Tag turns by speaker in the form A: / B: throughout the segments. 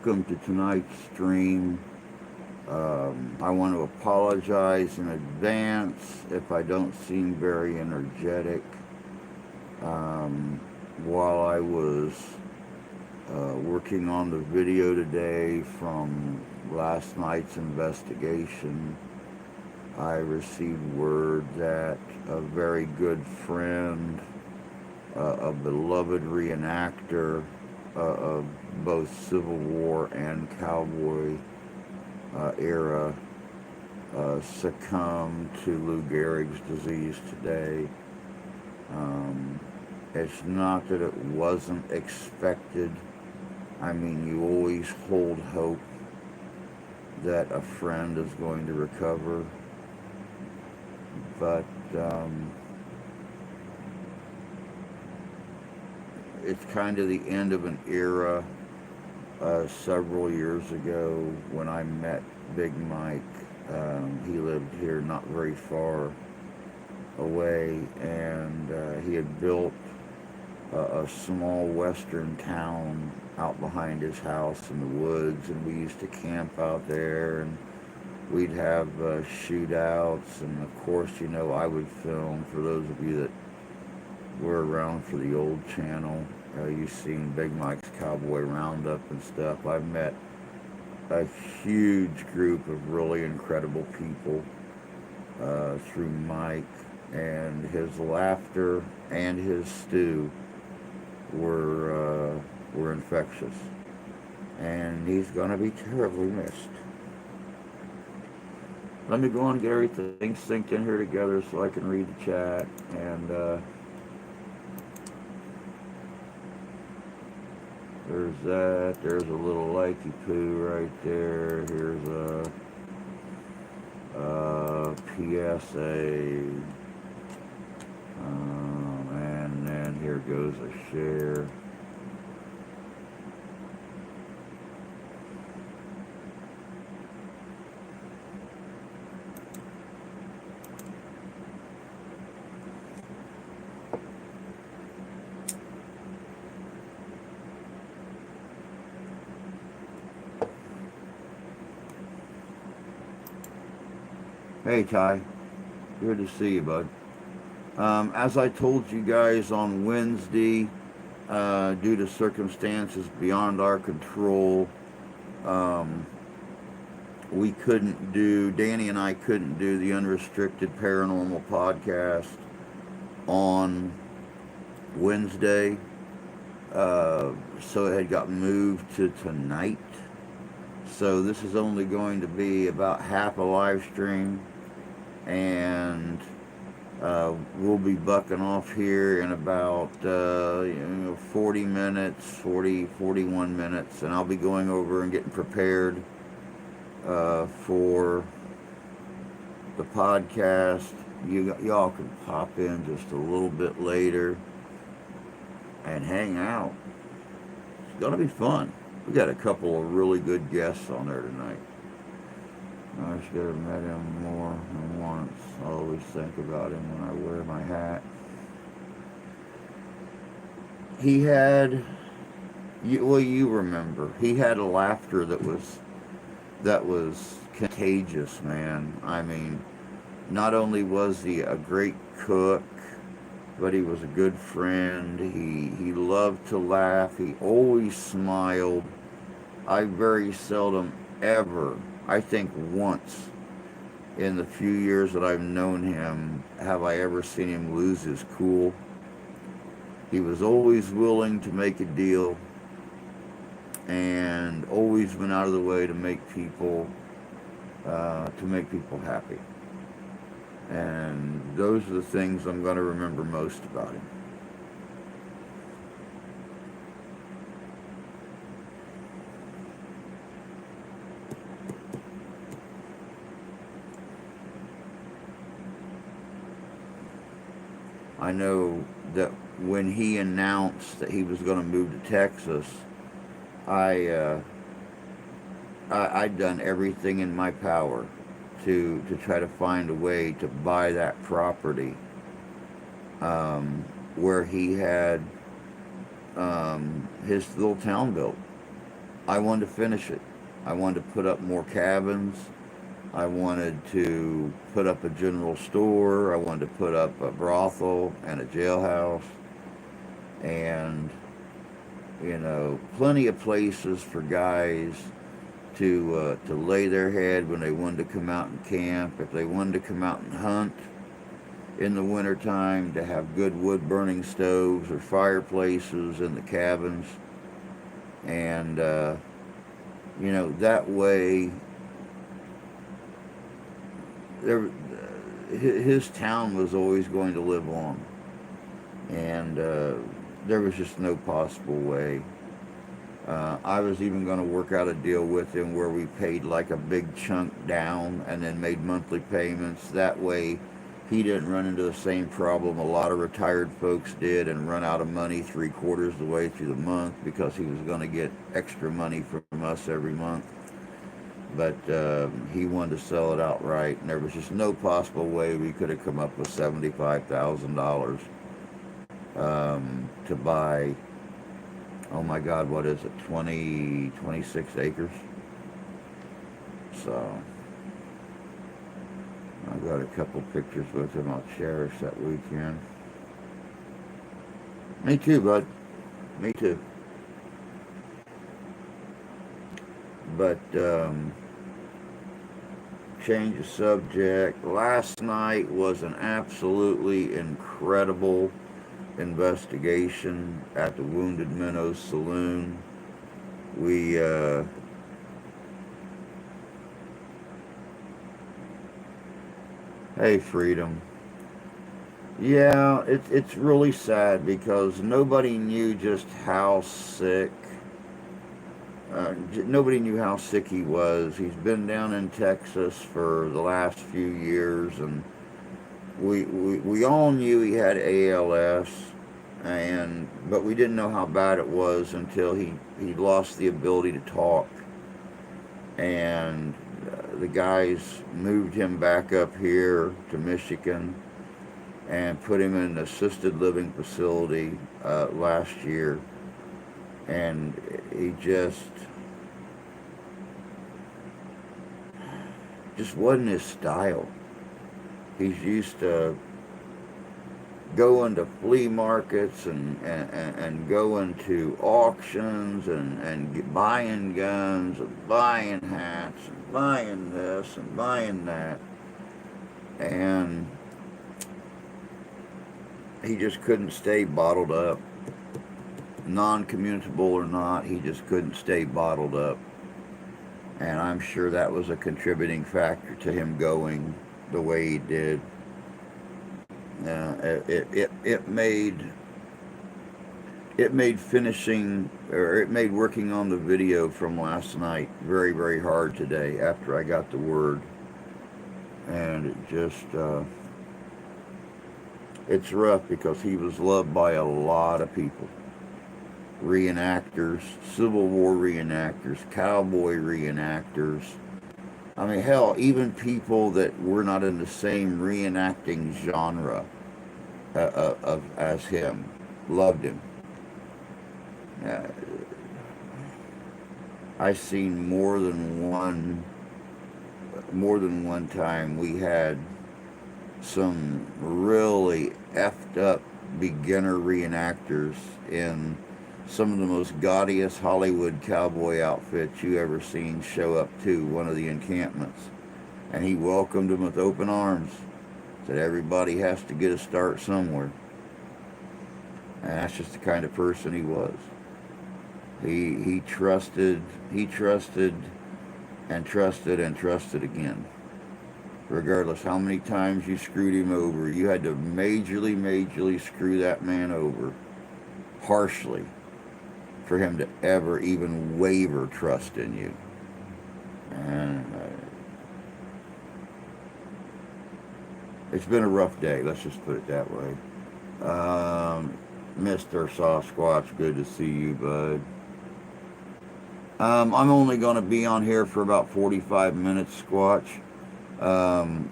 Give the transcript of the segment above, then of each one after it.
A: welcome to tonight's stream. I want to apologize in advance if I don't seem very energetic. While I was working on the video today from last night's investigation, I received word that a very good friend, a beloved reenactor of both Civil War and cowboy era, succumbed to Lou Gehrig's disease today. It's not that it wasn't expected. I mean, you always hold hope that a friend is going to recover, but it's kind of the end of an era. Several years ago, when I met Big Mike, he lived here not very far away, and he had built a small western town out behind his house in the woods, and we used to camp out there, and we'd have shootouts, and of course, I would film. For those of you that were around for the old channel, you've seen Big Mike's Cowboy Roundup and stuff. I've met a huge group of really incredible people through Mike, and his laughter and his stew were infectious, and he's going to be terribly missed. Let me go on and get everything synced in here together so I can read the chat. And there's that. There's a little likey poo right there. Here's a PSA. And then here goes a share. Hey Ty, good to see you, bud. As I told you guys on Wednesday, due to circumstances beyond our control, Danny and I couldn't do the Unrestricted Paranormal podcast on Wednesday, so it had got moved to tonight. So this is only going to be about half a live stream, and we'll be bucking off here in about 40 minutes, 41 minutes, and I'll be going over and getting prepared for the podcast. Y'all can pop in just a little bit later and hang out. It's gonna be fun. We got a couple of really good guests on there tonight. I should have met him more than once. I always think about him when I wear my hat. He had, you remember, he had a laughter that was contagious, man. I mean, not only was he a great cook, but he was a good friend. He loved to laugh. He always smiled. I very seldom ever, I think once in the few years that I've known him, have I ever seen him lose his cool. He was always willing to make a deal and always went out of the way to make people happy. And those are the things I'm going to remember most about him. I know that when he announced that he was going to move to Texas, I'd done everything in my power to try to find a way to buy that property where he had his little town built. I wanted to finish it. I wanted to put up more cabins. I wanted to put up a general store. I wanted to put up a brothel and a jailhouse. And, plenty of places for guys to lay their head when they wanted to come out and camp. If they wanted to come out and hunt in the wintertime, to have good wood burning stoves or fireplaces in the cabins. And, that way, there, his town was always going to live on. And there was just no possible way. I was even going to work out a deal with him where we paid like a big chunk down and then made monthly payments. That way he didn't run into the same problem a lot of retired folks did and run out of money 3/4 the way through the month because he was going to get extra money from us every month. But he wanted to sell it outright, and there was just no possible way we could have come up with $75,000 to buy, oh my God, what is it, 26 acres? So I got a couple pictures with him I'll cherish that weekend. Me too, bud. Me too. But, change the subject. Last night was an absolutely incredible investigation at the Wounded Minnows Saloon. We, hey, Freedom. Yeah, it's really sad because nobody knew just how sick. Nobody knew how sick he was. He's been down in Texas for the last few years, and we all knew he had ALS, but we didn't know how bad it was until he lost the ability to talk, and the guys moved him back up here to Michigan and put him in an assisted living facility last year, and he just wasn't his style. He's used to going to flea markets and going to auctions and buying guns and buying hats and buying this and buying that. And he just couldn't stay bottled up. Non-communicable or not, he just couldn't stay bottled up. And I'm sure that was a contributing factor to him going the way he did. It made finishing, or it made working on the video from last night very, very hard today after I got the word. And it just, it's rough because he was loved by a lot of people. Reenactors, Civil War reenactors, cowboy reenactors. I mean, hell, even people that were not in the same reenacting genre as him loved him. I seen more than one time we had some really effed up beginner reenactors in some of the most gaudiest Hollywood cowboy outfits you ever seen show up to one of the encampments. And he welcomed them with open arms. Said everybody has to get a start somewhere. And that's just the kind of person he was. He trusted and trusted and trusted again. Regardless how many times you screwed him over, you had to majorly screw that man over harshly for him to ever even waver trust in you. And it's been a rough day, let's just put it that way. Mr. Sasquatch, good to see you, bud. I'm only going to be on here for about 45 minutes, Squatch.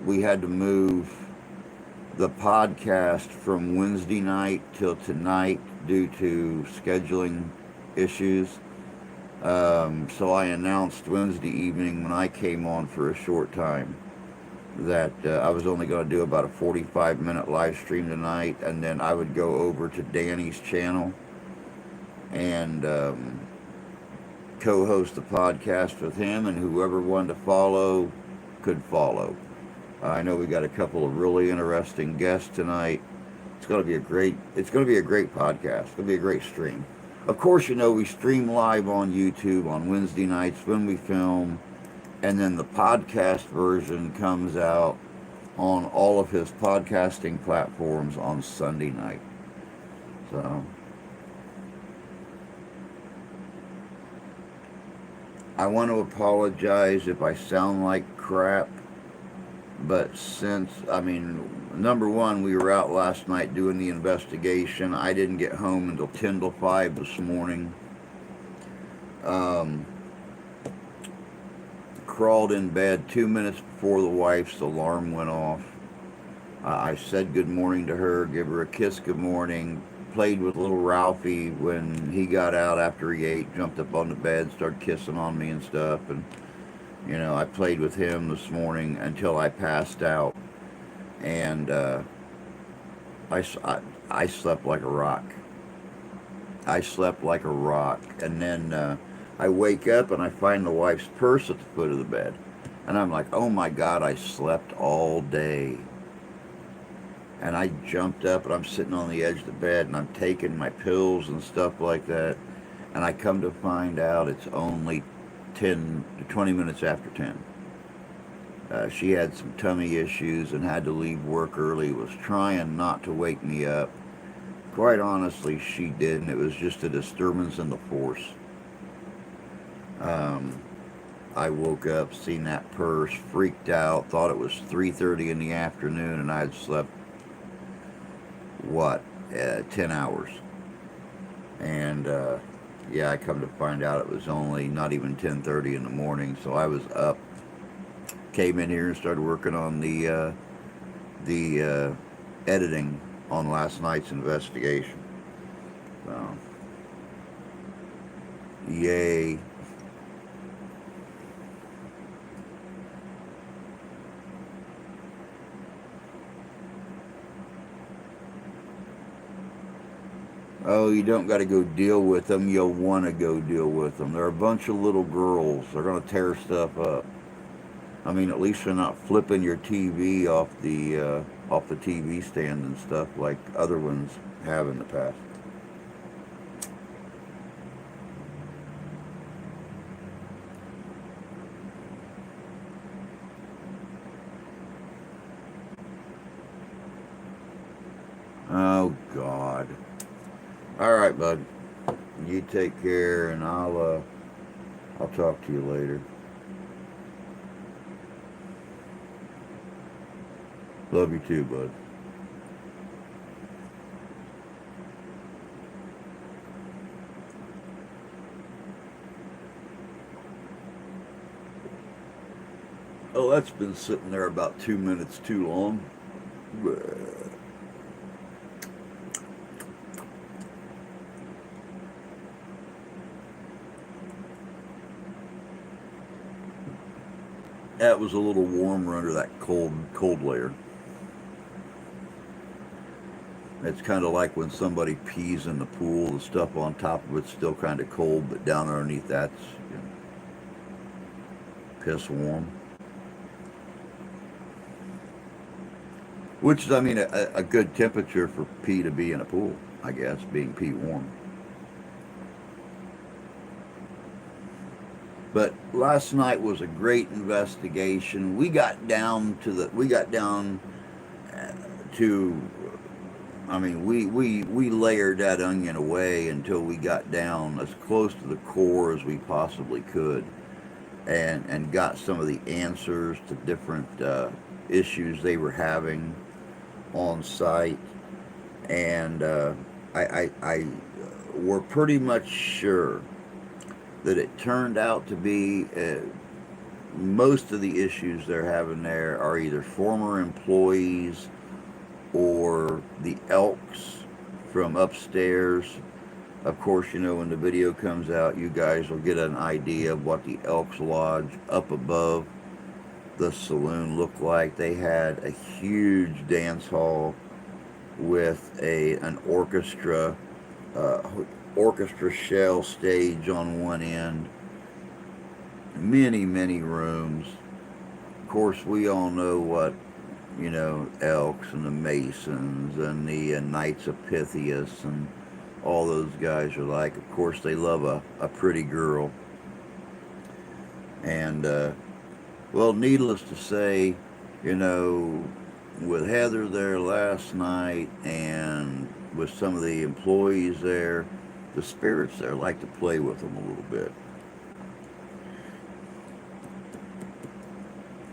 A: We had to move the podcast from Wednesday night till tonight due to scheduling issues. So I announced Wednesday evening when I came on for a short time that I was only going to do about a 45-minute live stream tonight, and then I would go over to Danny's channel and co-host the podcast with him, and whoever wanted to follow could follow. I know we got a couple of really interesting guests tonight. It's going to be a great. It's going to be a great podcast. It's going to be a great stream. Of course, we stream live on YouTube on Wednesday nights when we film, and then the podcast version comes out on all of his podcasting platforms on Sunday night. So I want to apologize if I sound like crap, but number one, we were out last night doing the investigation. I didn't get home until 10 till 5 this morning. Crawled in bed 2 minutes before the wife's alarm went off. I said good morning to her, give her a kiss good morning, played with little Ralphie when he got out after he ate, jumped up on the bed, started kissing on me and stuff. And, I played with him this morning until I passed out. And I slept like a rock. I slept like a rock. And then I wake up and I find the wife's purse at the foot of the bed. And I'm like, oh my God, I slept all day. And I jumped up and I'm sitting on the edge of the bed and I'm taking my pills and stuff like that. And I come to find out it's only 10 to 20 minutes after 10. She had some tummy issues and had to leave work early, was trying not to wake me up. Quite honestly, she didn't. It was just a disturbance in the force. I woke up, seen that purse, freaked out, thought it was 3:30 in the afternoon, and I had slept, 10 hours. And, I come to find out it was only not even 10:30 in the morning, so I was up, came in here and started working on the editing on last night's investigation. So, yay. Oh, you don't got to go deal with them. You'll want to go deal with them. They're a bunch of little girls. They're going to tear stuff up. At least they're not flipping your TV off the TV stand and stuff like other ones have in the past. Oh God. All right, bud. You take care, and I'll talk to you later. Love you too, bud. Oh, that's been sitting there about 2 minutes too long. That was a little warmer under that cold layer. It's kind of like when somebody pees in the pool, the stuff on top of it's still kind of cold, but down underneath that's piss warm. Which is, a good temperature for pee to be in a pool, I guess, being pee warm. But last night was a great investigation. We got down to, we layered that onion away until we got down as close to the core as we possibly could, and got some of the answers to different issues they were having on site. And we're pretty much sure that it turned out to be most of the issues they're having there are either former employees or the Elks from upstairs Of course, when the video comes out, you guys will get an idea of what the Elks Lodge up above the saloon looked like. They had a huge dance hall with an uh, orchestra shell stage on one end, many rooms. Of course, we all know what Elks and the Masons and the Knights of Pythias and all those guys are like. Of course, they love a pretty girl. And, well, needless to say, you know, with Heather there last night and with some of the employees there, the spirits there like to play with them a little bit.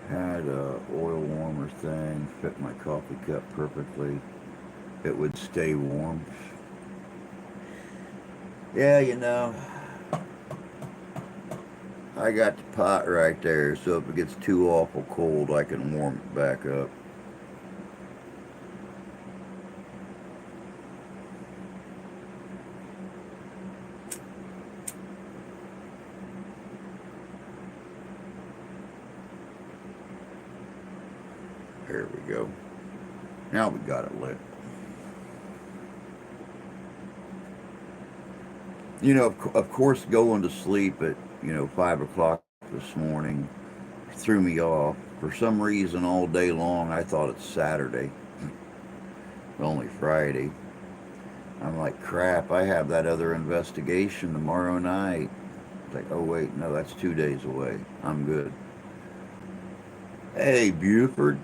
A: Had a oil warmer thing, fit my coffee cup perfectly. It would stay warm. Yeah, I got the pot right there, so if it gets too awful cold, I can warm it back up. There we go. Now we got it lit. Of course, going to sleep at 5 o'clock this morning threw me off. For some reason, all day long, I thought it's Saturday, only Friday. I'm like, crap, I have that other investigation tomorrow night. It's like, oh, wait, no, that's 2 days away. I'm good. Hey, Buford,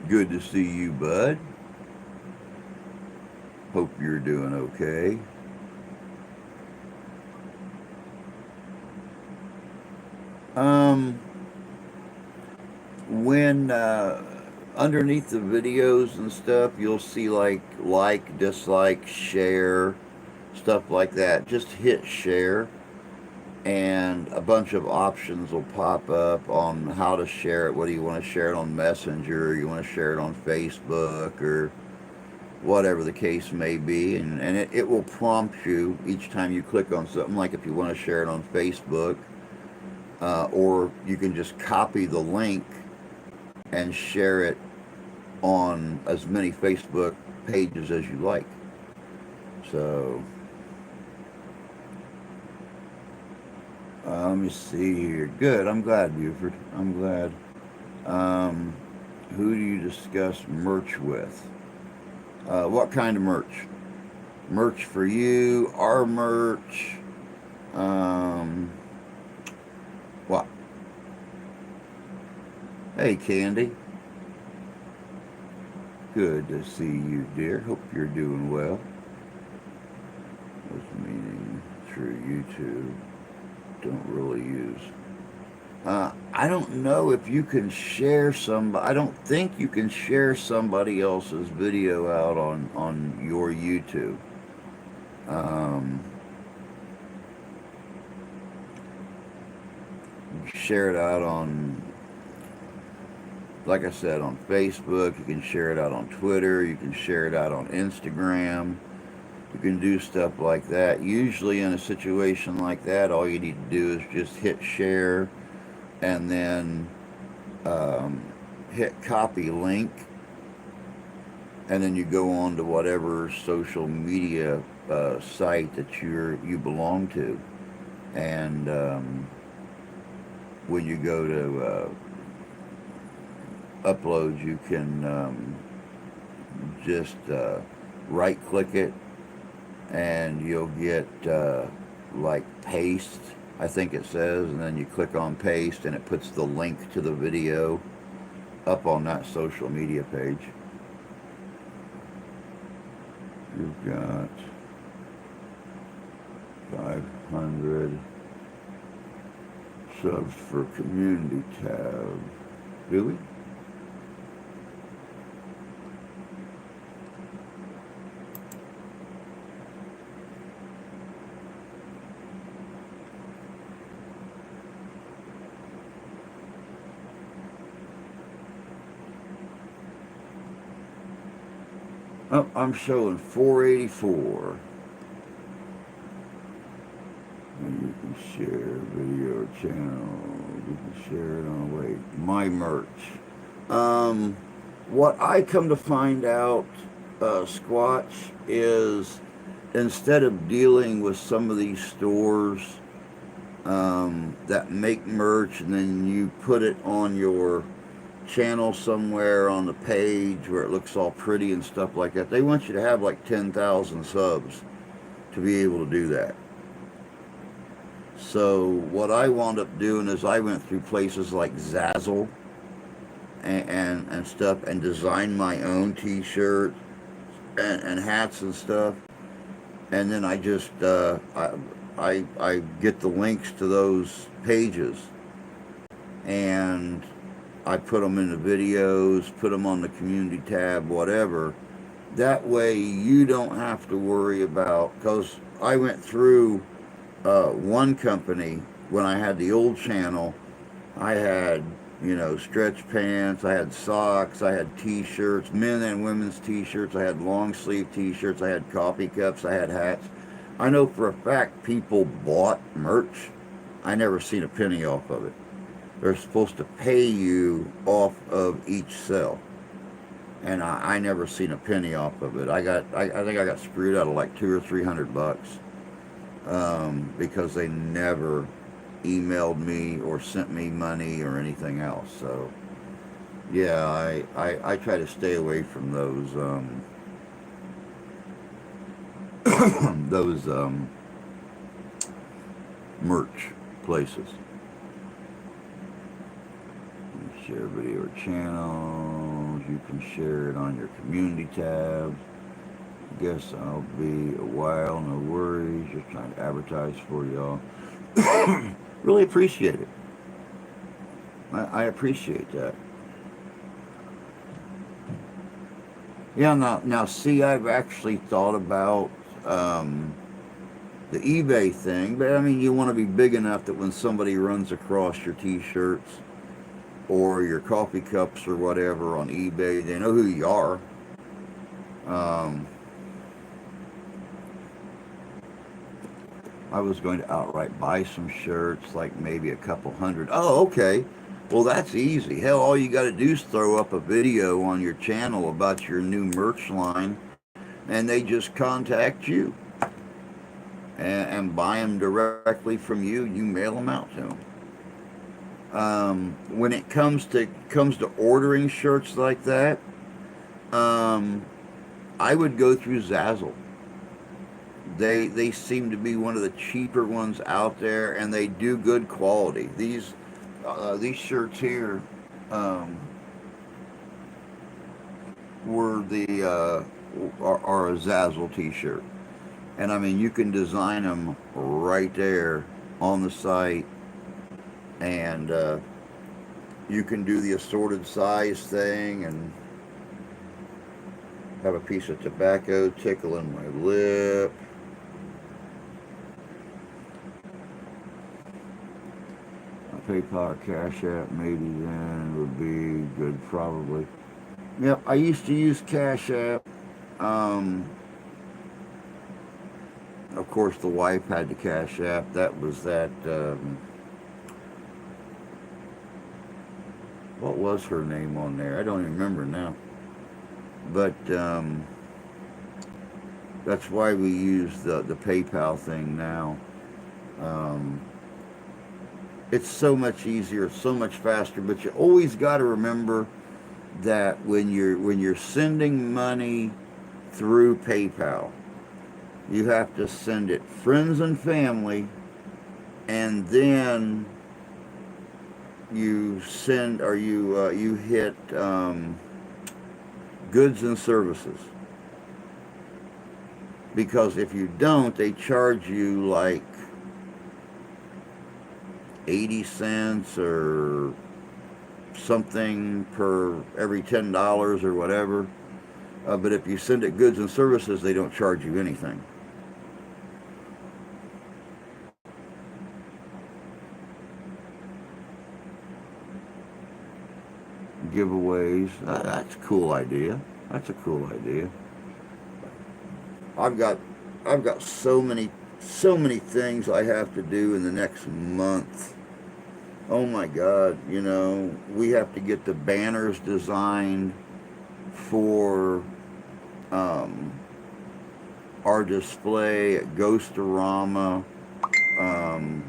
A: good to see you, bud. Hope you're doing okay. Um, when underneath the videos and stuff, you'll see like, dislike, share, stuff like that. Just hit share, and a bunch of options will pop up on how to share it. Whether you want to share it on Messenger, you want to share it on Facebook, or whatever the case may be, and it will prompt you each time you click on something. Like if you want to share it on Facebook, or you can just copy the link and share it on as many Facebook pages as you like. So let me see here. Good. I'm glad, Buford. I'm glad. Um, who do you discuss merch with? What kind of merch? Merch for you? Our merch? Um, what? Hey, Candy. Good to see you, dear. Hope you're doing well. Was meaning through YouTube. Don't really use. I don't know if you can share some. I don't think you can share somebody else's video out on your YouTube. Um, share it out on, like I said, on Facebook. You can share it out on Twitter. You can share it out on Instagram. You can do stuff like that. Usually, in a situation like that, all you need to do is just hit share and then um, hit copy link, and then you go on to whatever social media site that you belong to, and when you go to upload, you can just right click it, and you'll get like paste, I think it says, and then you click on paste and it puts the link to the video up on that social media page. You've got 500 subs for community tab. Do we? Oh, I'm showing 484. Share video channel. You can share it on, wait, my merch. Um, what I come to find out, Squatch, is instead of dealing with some of these stores that make merch and then you put it on your channel somewhere on the page where it looks all pretty and stuff like that, they want you to have like 10,000 subs to be able to do that. So what I wound up doing is I went through places like Zazzle and stuff and designed my own t-shirts and hats and stuff. And then I just, I get the links to those pages and I put them in the videos, put them on the community tab, whatever. That way you don't have to worry about, because I went through one company when I had the old channel. I had, you know, stretch pants, I had socks, I had t-shirts, men and women's t-shirts, I had long sleeve t-shirts, I had coffee cups, I had hats. I know for a fact people bought merch. I never seen a penny off of it. They're supposed to pay you off of each sale. And I never seen a penny off of it. I think I got screwed out of like $200 or $300 because they never emailed me or sent me money or anything else. So yeah, I try to stay away from those those merch places. Share video or channels. You can share it on your community tab. Guess I'll be a while, no worries. Just trying to advertise for y'all. Really appreciate it. I appreciate that. Yeah, now see, I've actually thought about the eBay thing, but I mean, you want to be big enough that when somebody runs across your t-shirts or your coffee cups or whatever on eBay, they know who you are. I was going to outright buy some shirts, like maybe a couple hundred. Oh, okay. Well, that's easy. Hell, all you got to do is throw up a video on your channel about your new merch line, and they just contact you and buy them directly from you. You mail them out to them. When it comes to ordering shirts like that, I would go through Zazzle. They seem to be one of the cheaper ones out there, and they do good quality. These shirts here were are a Zazzle t-shirt, and I mean you can design them right there on the site, and you can do the assorted size thing and have a piece of tobacco tickling my lip. PayPal or Cash App maybe then would be good, probably. Yep, I used to use Cash App. Of course, the wife had the Cash App. That was that. What was her name on there? I don't even remember now. But that's why we use the PayPal thing now. It's so much easier, so much faster, but you always got to remember that when you're sending money through PayPal, you have to send it friends and family, and then you send or you hit goods and services. Because if you don't, they charge you like 80 cents or something per every $10 or whatever. But if you send it goods and services, they don't charge you anything. Giveaways, that's a cool idea. That's a cool idea. I've got so many So many things I have to do in the next month. Oh my God, we have to get the banners designed for um, our display at Ghostorama. Um,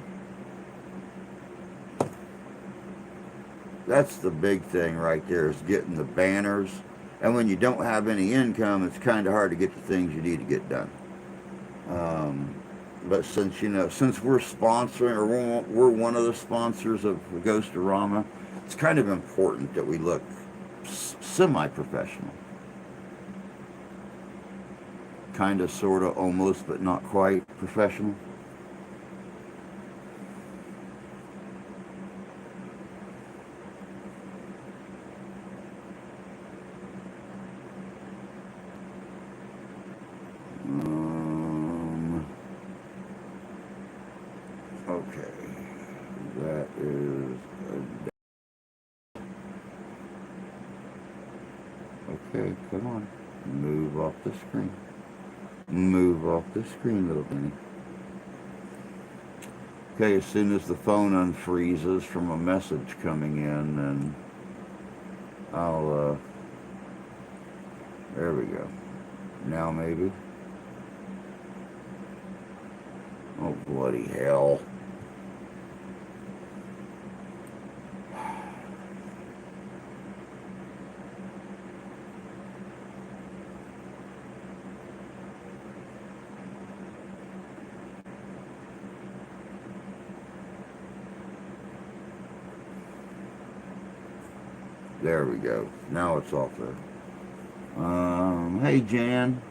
A: that's the big thing right there, is getting the banners. And when you don't have any income, it's kind of hard to get the things you need to get done. Um, but since we're sponsoring, or we're one of the sponsors of Ghostorama, it's kind of important that we look semi-professional. Kind of, sort of, almost, but not quite professional. Okay, that is okay. Come on, move off the screen. Move off the screen, little Benny. Okay, as soon as the phone unfreezes from a message coming in, then I'll. There we go. Now maybe. Oh bloody hell! There we go. Now it's off there. Hey Jan,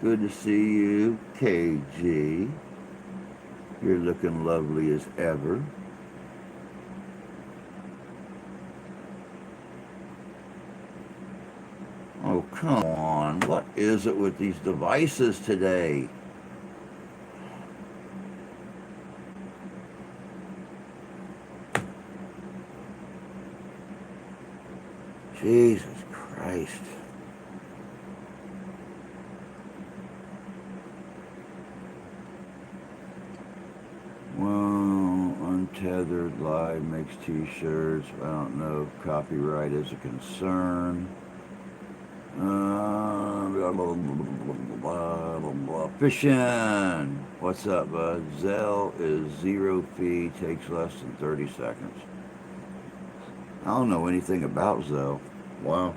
A: good to see you. KG, you're looking lovely as ever. Oh, come on. What is it with these devices today? Jesus Christ. Well, Untethered Live makes t-shirts. I don't know if copyright is a concern. Fishing. What's up, bud? Zelle is 0 fee, takes less than 30 seconds. I don't know anything about Zelle. Wow.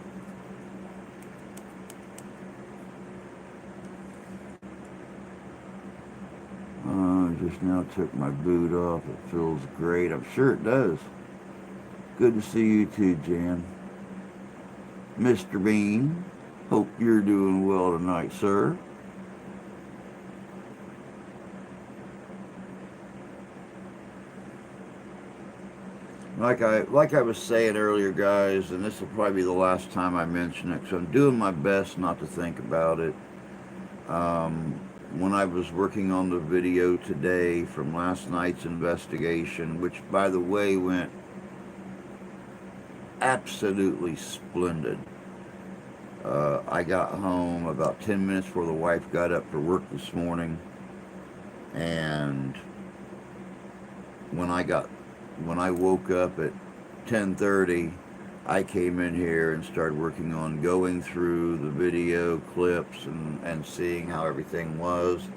A: Just now took my boot off. It feels great. I'm sure it does. Good to see you too, Jan. Mr. Bean, hope you're doing well tonight, sir. Like I was saying earlier, guys, and this will probably be the last time I mention it, because I'm doing my best not to think about it. When I was working on the video today from last night's investigation, which, by the way, went absolutely splendid. I got home about 10 minutes before the wife got up for work this morning, and when I woke up at 10:30, I came in here and started working on going through the video clips and seeing how everything was.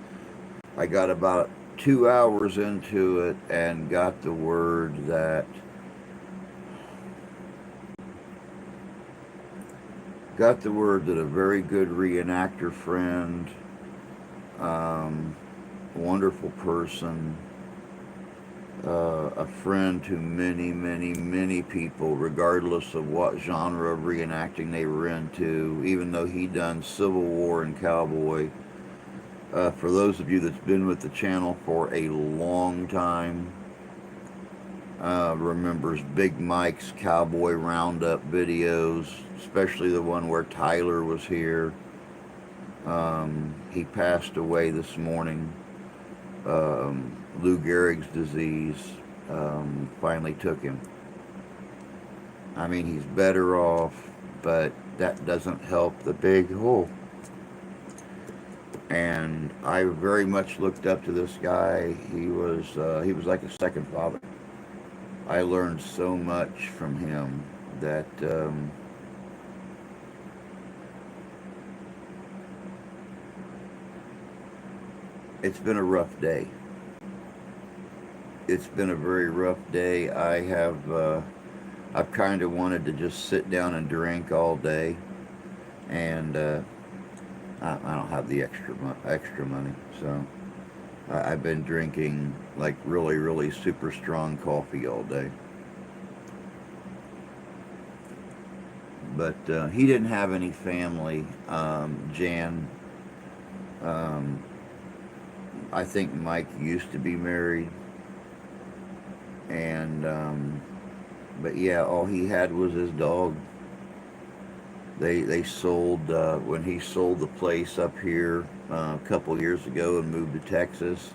A: I got about 2 hours into it and got the word that a very good reenactor friend, wonderful person, a friend to many, many, many people, regardless of what genre of reenacting they were into, even though he done Civil War and cowboy. For those of you that's been with the channel for a long time, remembers Big Mike's Cowboy Roundup videos, especially the one where Tyler was here. He passed away this morning. Lou Gehrig's disease finally took him. I mean, he's better off, but that doesn't help the big hole. and I very much looked up to this guy. He was like a second father. I learned so much from him that it's been a rough day. It's been a very rough day. I've kind of wanted to just sit down and drink all day, and I don't have the extra money, so I've been drinking like really, really super strong coffee all day. But he didn't have any family. Jan, um, I think Mike used to be married, and but yeah, all he had was his dog. They sold when he sold the place up here a couple years ago and moved to Texas.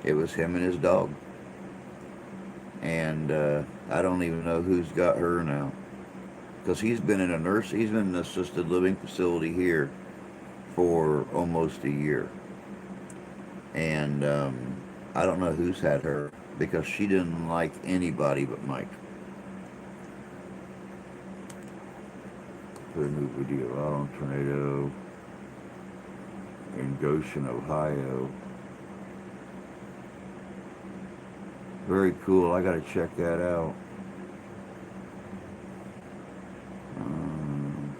A: It was him and his dog, and I don't even know who's got her now because he's been in a nurse. He's been in an assisted living facility here for almost a year, and I don't know who's had her because she didn't like anybody but Mike. Put a new video out on tornado in Goshen, Ohio. Very cool. I gotta check that out. Um,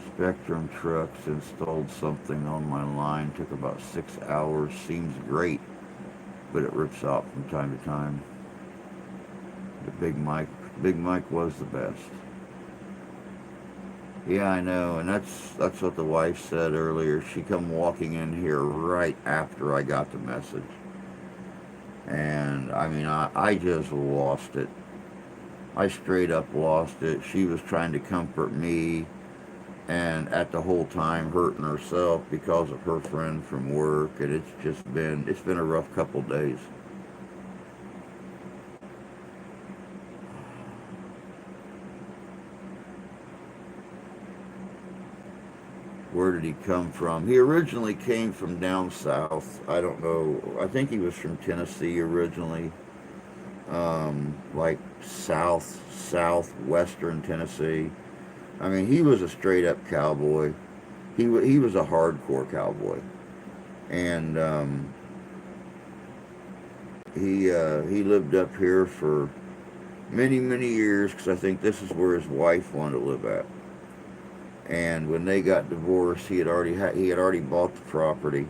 A: Spectrum Trucks installed something on my line. Took about 6 hours. Seems great, but it rips out from time to time. The Big Mike was the best. Yeah, I know, and that's what the wife said earlier. She come walking in here right after I got the message, and I mean, I just lost it. I straight up lost it. She was trying to comfort me, and at the whole time hurting herself because of her friend from work, and it's been a rough couple days. Where did he come from? He originally came from down south. I don't know. I think he was from Tennessee originally, like southwestern Tennessee. I mean, he was a straight up cowboy. He was a hardcore cowboy, and he lived up here for many years because I think this is where his wife wanted to live at. And when they got divorced, he had already bought the property.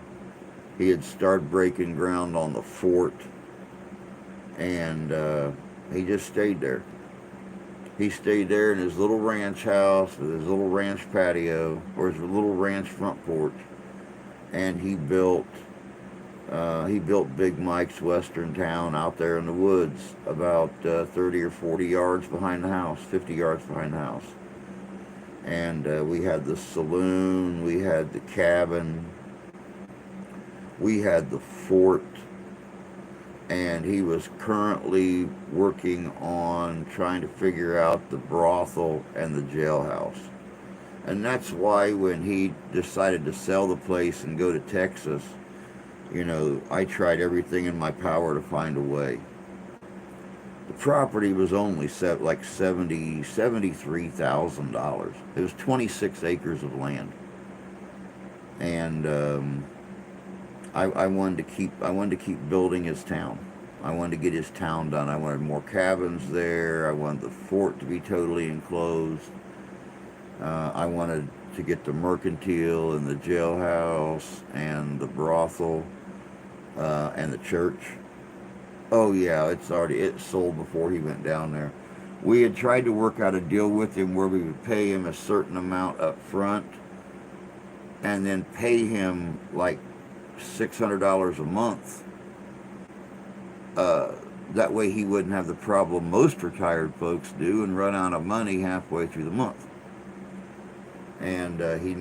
A: He had started breaking ground on the fort, and he just stayed there. He stayed there in his little ranch house with his little ranch patio or his little ranch front porch, and he built Big Mike's Western Town out there in the woods, about 30 or 40 yards behind the house, 50 yards behind the house. And we had the saloon, we had the cabin, we had the fort, and he was currently working on trying to figure out the brothel and the jailhouse. And that's why when he decided to sell the place and go to Texas, you know, I tried everything in my power to find a way. The property was only like $73,000. It was 26 acres of land, and I wanted to keep building his town. I wanted to get his town done. I wanted more cabins there. I wanted the fort to be totally enclosed. I wanted to get the mercantile and the jailhouse and the brothel and the church. Oh yeah, it's sold before he went down there. We had tried to work out a deal with him where we would pay him a certain amount up front and then pay him like $600 a month. That way he wouldn't have the problem most retired folks do and run out of money halfway through the month. And he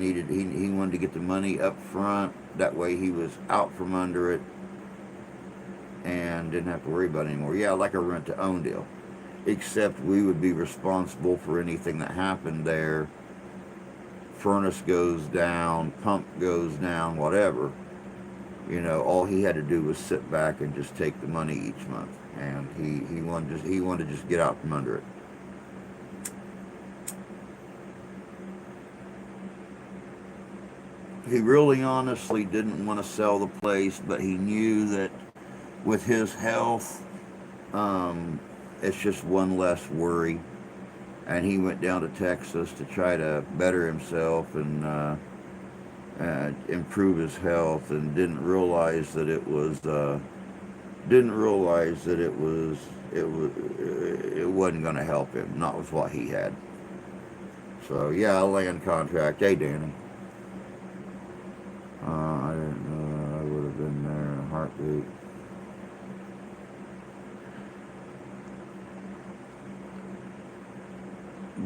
A: wanted to get the money up front. That way he was out from under it and didn't have to worry about it anymore. Yeah, like a rent-to-own deal. Except we would be responsible for anything that happened there. Furnace goes down, pump goes down, whatever. All he had to do was sit back and just take the money each month, and he wanted to just get out from under it. He really honestly didn't want to sell the place, but he knew that with his health, it's just one less worry. And he went down to Texas to try to better himself and improve his health, and it wasn't going to help him, not with what he had. So yeah, a land contract. Hey, Danny. I didn't know I would have been there in a heartbeat.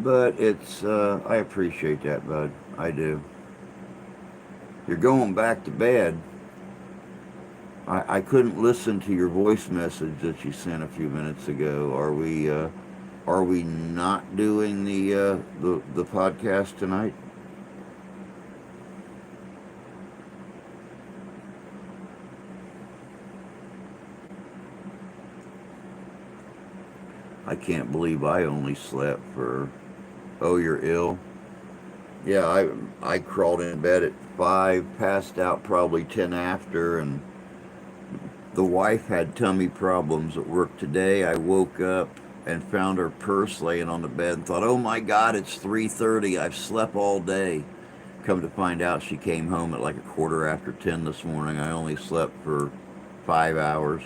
A: But I appreciate that, bud. I do. You're going back to bed. I couldn't listen to your voice message that you sent a few minutes ago. Are we not doing the podcast tonight? I can't believe I only slept for. Oh, you're ill? Yeah, I crawled in bed at 5, passed out probably 10 after, and the wife had tummy problems at work today. I woke up and found her purse laying on the bed and thought, "Oh my God, it's 3:30. I've slept all day." Come to find out, she came home at like a quarter after 10 this morning. I only slept for 5 hours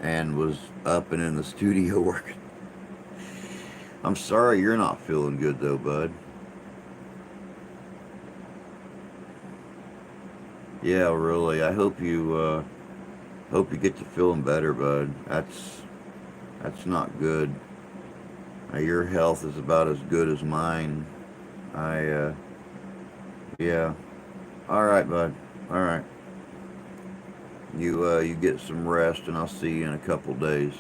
A: and was up and in the studio working. I'm sorry you're not feeling good though, bud. Yeah, really. I hope you get to feeling better, bud. That's not good. Your health is about as good as mine. I yeah. All right, bud. All right. You get some rest, and I'll see you in a couple days.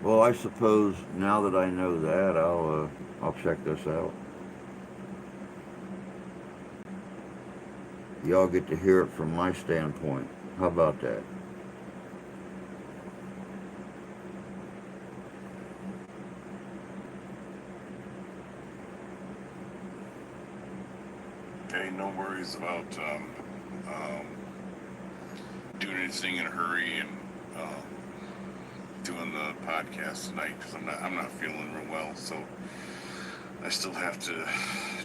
A: Well, I suppose now that I know that, I'll check this out. Y'all get to hear it from my standpoint. How about that?
B: Okay, no worries about um, doing anything in a hurry and doing the podcast tonight because I'm not feeling real well. So I still have to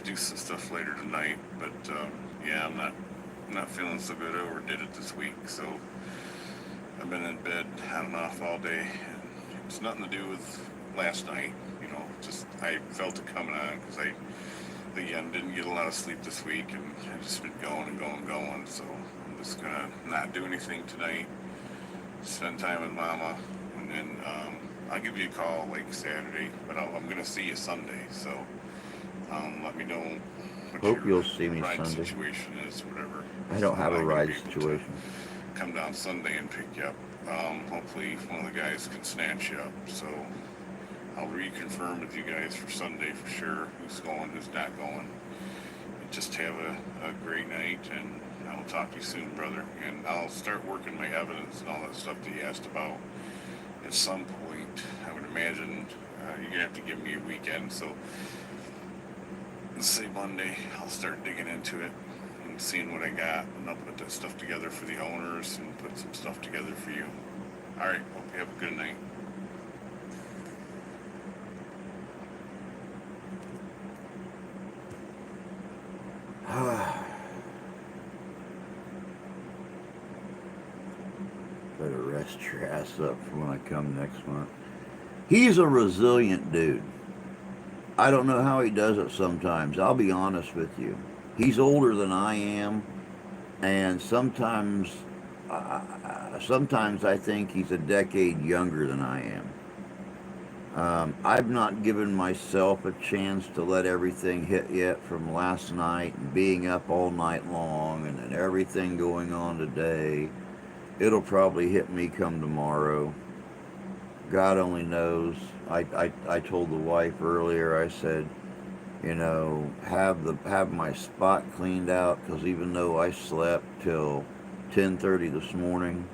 B: do some stuff later tonight. But yeah, I'm not feeling so good. I overdid it this week, so I've been in bed on and off all day. It's nothing to do with last night. Just I felt it coming on because I again didn't get a lot of sleep this week, and I've just been going and going and going. So I'm just gonna not do anything tonight. Spend time with Mama, and then I'll give you a call like Saturday. But I'm gonna see you Sunday. So let me know what
A: Hope
B: your
A: you'll see me
B: ride
A: Sunday.
B: situation is, whatever.
A: I don't
B: So
A: have
B: I'm
A: a
B: not gonna
A: ride
B: be able to
A: situation.
B: come down Sunday and pick you up. Hopefully one of the guys can snatch you up. So I'll reconfirm with you guys for Sunday for sure who's going, who's not going. And just have a great night, and I'll talk to you soon, brother. And I'll start working my evidence and all that stuff that you asked about at some point. I would imagine you're going to have to give me a weekend. So let's say Monday, I'll start digging into it and seeing what I got, and I'll put that stuff together for the owners and put some stuff together for you. All right, hope you have a good night.
A: Better rest your ass up for when I come next month. He's a resilient dude. I don't know how he does it sometimes. I'll be honest with you. He's older than I am, and sometimes I think he's a decade younger than I am. I've not given myself a chance to let everything hit yet from last night and being up all night long and then everything going on today. It'll probably hit me come tomorrow. God only knows. I told the wife earlier, I said, have my spot cleaned out because even though I slept till 10:30 this morning,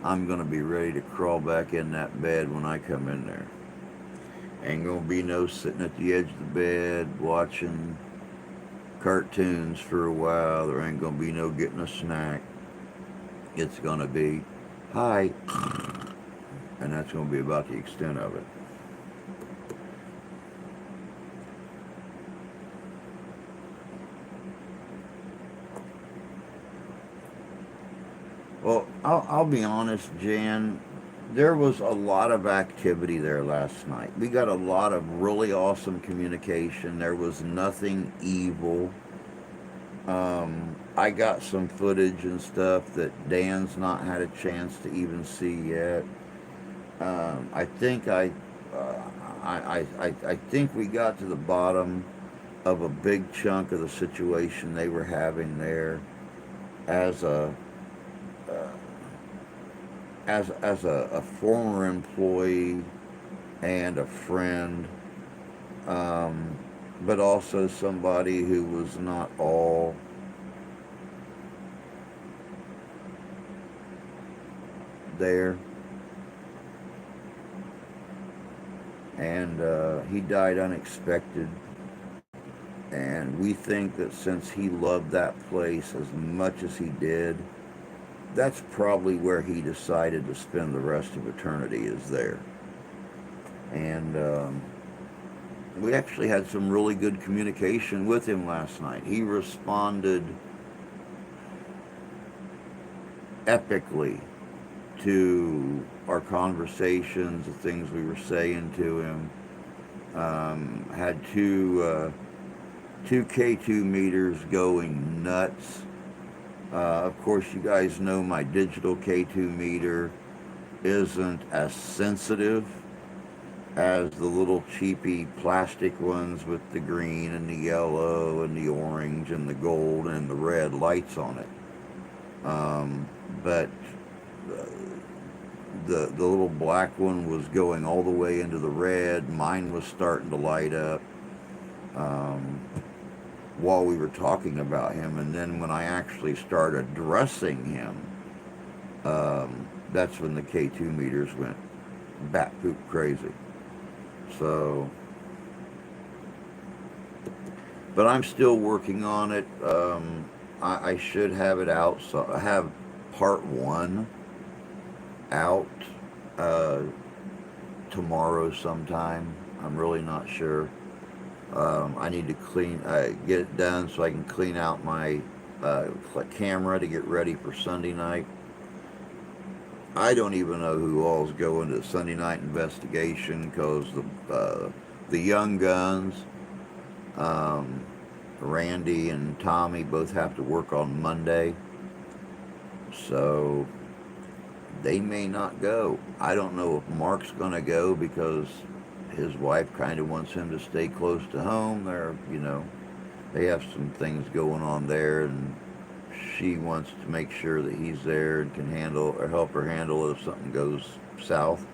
A: I'm gonna be ready to crawl back in that bed when I come in there. Ain't gonna be no sitting at the edge of the bed watching cartoons for a while. There ain't gonna be no getting a snack. It's gonna be, hi, and that's gonna be about the extent of it. Well, I'll be honest, Jan. There was a lot of activity there last night. We got a lot of really awesome communication. There was nothing evil. I got some footage and stuff that Dan's not had a chance to even see yet. I think uh, I think we got to the bottom of a big chunk of the situation they were having there as uh, a former employee and a friend, um, but also somebody who was not all there. And he died unexpected. And we think that since he loved that place as much as he did, that's probably where he decided to spend the rest of eternity is there. And we actually had some really good communication with him last night. He responded epically to our conversations, the things we were saying to him. Had two K2 meters going nuts. Of course, you guys know my digital K2 meter isn't as sensitive as the little cheapy plastic ones with the green and the yellow and the orange and the gold and the red lights on it. But uh, the little black one was going all the way into the red. Mine was starting to light up um, while we were talking about him. And then when I actually started addressing him, that's when the K2 meters went bat poop crazy. So, but I'm still working on it. I should have it out. So I have part one out uh, tomorrow sometime. I'm really not sure. I need to get it done so I can clean out my camera to get ready for Sunday night. I don't even know who all's going to the Sunday night investigation because the young guns, um, Randy and Tommy, both have to work on Monday, so they may not go. I don't know if Mark's going to go because his wife kind of wants him to stay close to home. They have some things going on there, and she wants to make sure that he's there and can handle or help her handle it if something goes south.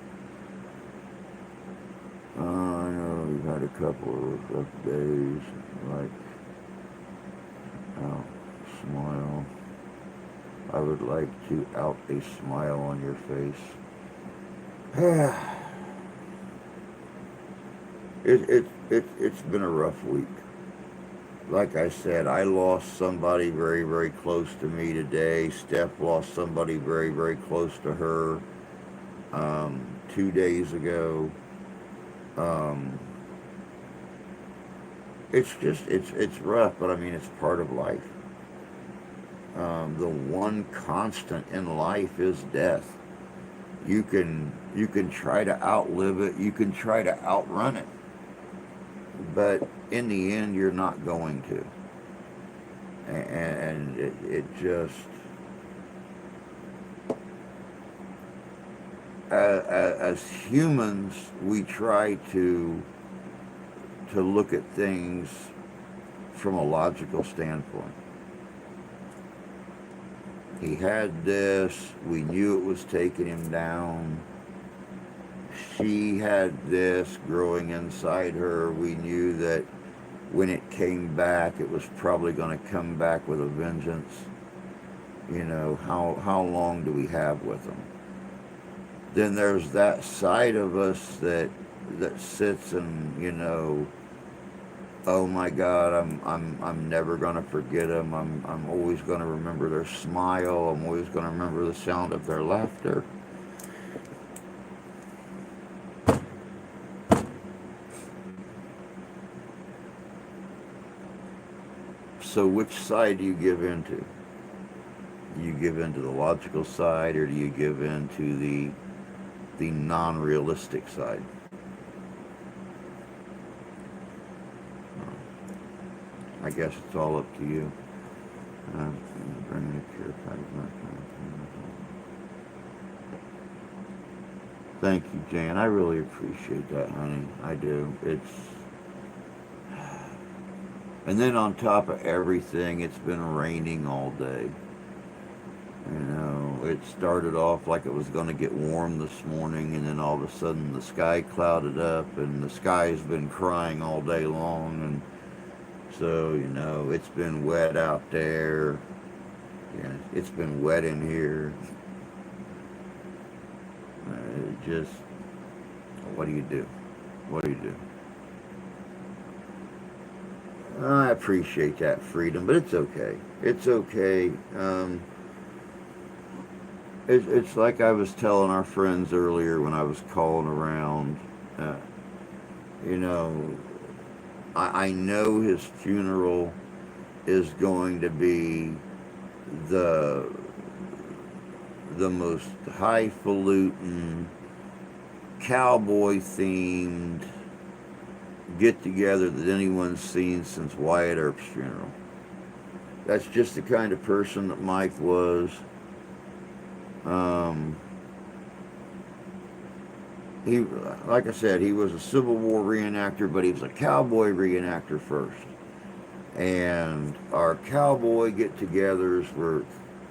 A: I know we've had a couple of rough days, like, oh, smile. I would like to out a smile on your face. It's been a rough week. Like I said, I lost somebody very, very close to me today. Steph lost somebody very, very close to her 2 days ago. Um, it's rough, but I mean it's part of life. The one constant in life is death. You can try to outlive it. You can try to outrun it, but in the end, you're not going to. And as humans, we try to look at things from a logical standpoint. He had this, we knew it was taking him down. She had this growing inside her. We knew that when it came back, it was probably going to come back with a vengeance. You know, how long do we have with them? Then there's that side of us that sits and, you know, oh my God, I'm never gonna forget them. I'm always gonna remember their smile. I'm always gonna remember the sound of their laughter. So which side do you give into? Do you give into the logical side, or do you give into the non-realistic side? I guess it's all up to you. Thank you, Jan. I really appreciate that, honey. I do. And then on top of everything, it's been raining all day. You know, it started off like it was going to get warm this morning, and then all of a sudden the sky clouded up, and the sky's been crying all day long, and so, you know, it's been wet out there. Yeah, it's been wet in here. Just, what do you do? What do you do? I appreciate that freedom, but it's okay. It's okay. It's like I was telling our friends earlier when I was calling around. You know, I know his funeral is going to be the most highfalutin, cowboy-themed get-together that anyone's seen since Wyatt Earp's funeral. That's just the kind of person that Mike was. He, like I said, he was a Civil War reenactor, but he was a cowboy reenactor first. And our cowboy get-togethers were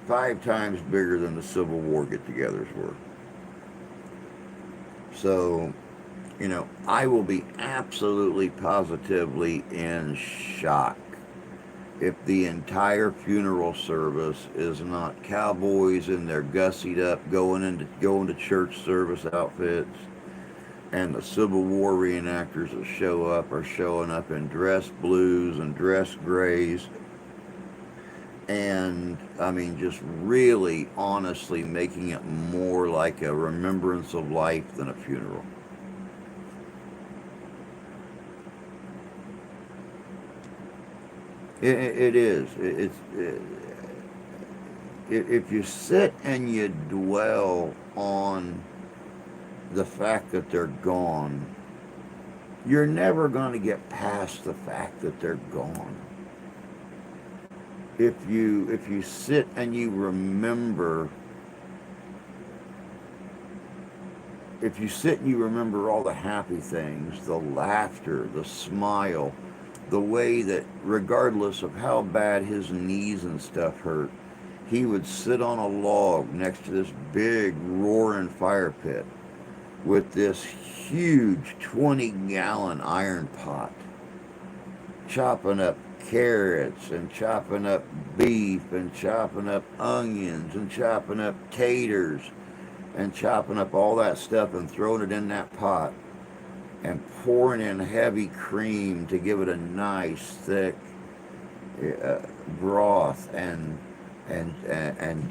A: 5 times bigger than the Civil War get-togethers were. So, you know, I will be absolutely positively in shock if the entire funeral service is not cowboys in their gussied up, going to church service outfits, and the Civil War reenactors that show up are showing up in dress blues and dress grays. And, I mean, just really, honestly making it more like a remembrance of life than a funeral. It is. If you sit and you dwell on the fact that they're gone, you're never going to get past the fact that they're gone. If you sit and you remember, all the happy things, the laughter, the smile, the way that regardless of how bad his knees and stuff hurt, he would sit on a log next to this big roaring fire pit with this huge 20-gallon iron pot, chopping up carrots and chopping up beef and chopping up onions and chopping up taters and chopping up all that stuff and throwing it in that pot and pouring in heavy cream to give it a nice thick broth and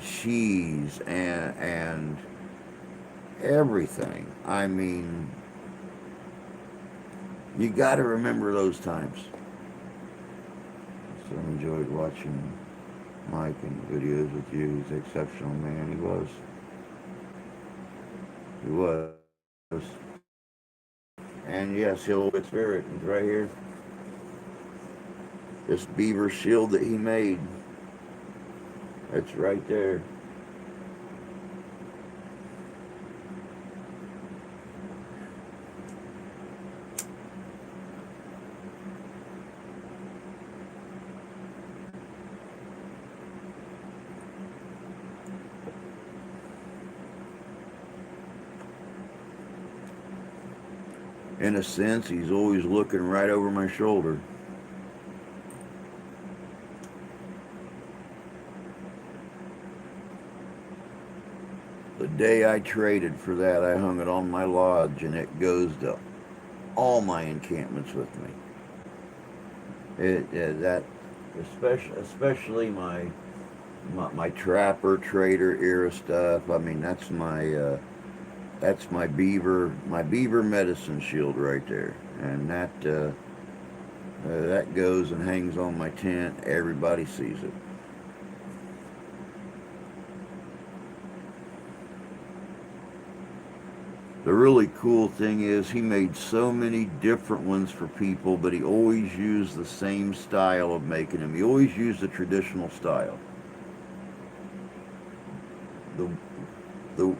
A: cheese and everything. I mean, you got to remember those times. So I enjoyed watching Mike and videos with you. He's an exceptional man. He was. And yes, he'll with spirit. It's right here. This beaver shield that he made. It's right there. In a sense, he's always looking right over my shoulder. The day I traded for that, I hung it on my lodge, and it goes to all my encampments with me. That especially my trapper trader era stuff. I mean, that's my beaver medicine shield right there, and that goes and hangs on my tent. Everybody sees it. The really cool thing is he made so many different ones for people, but he always used the same style of making them. He always used the traditional style. The the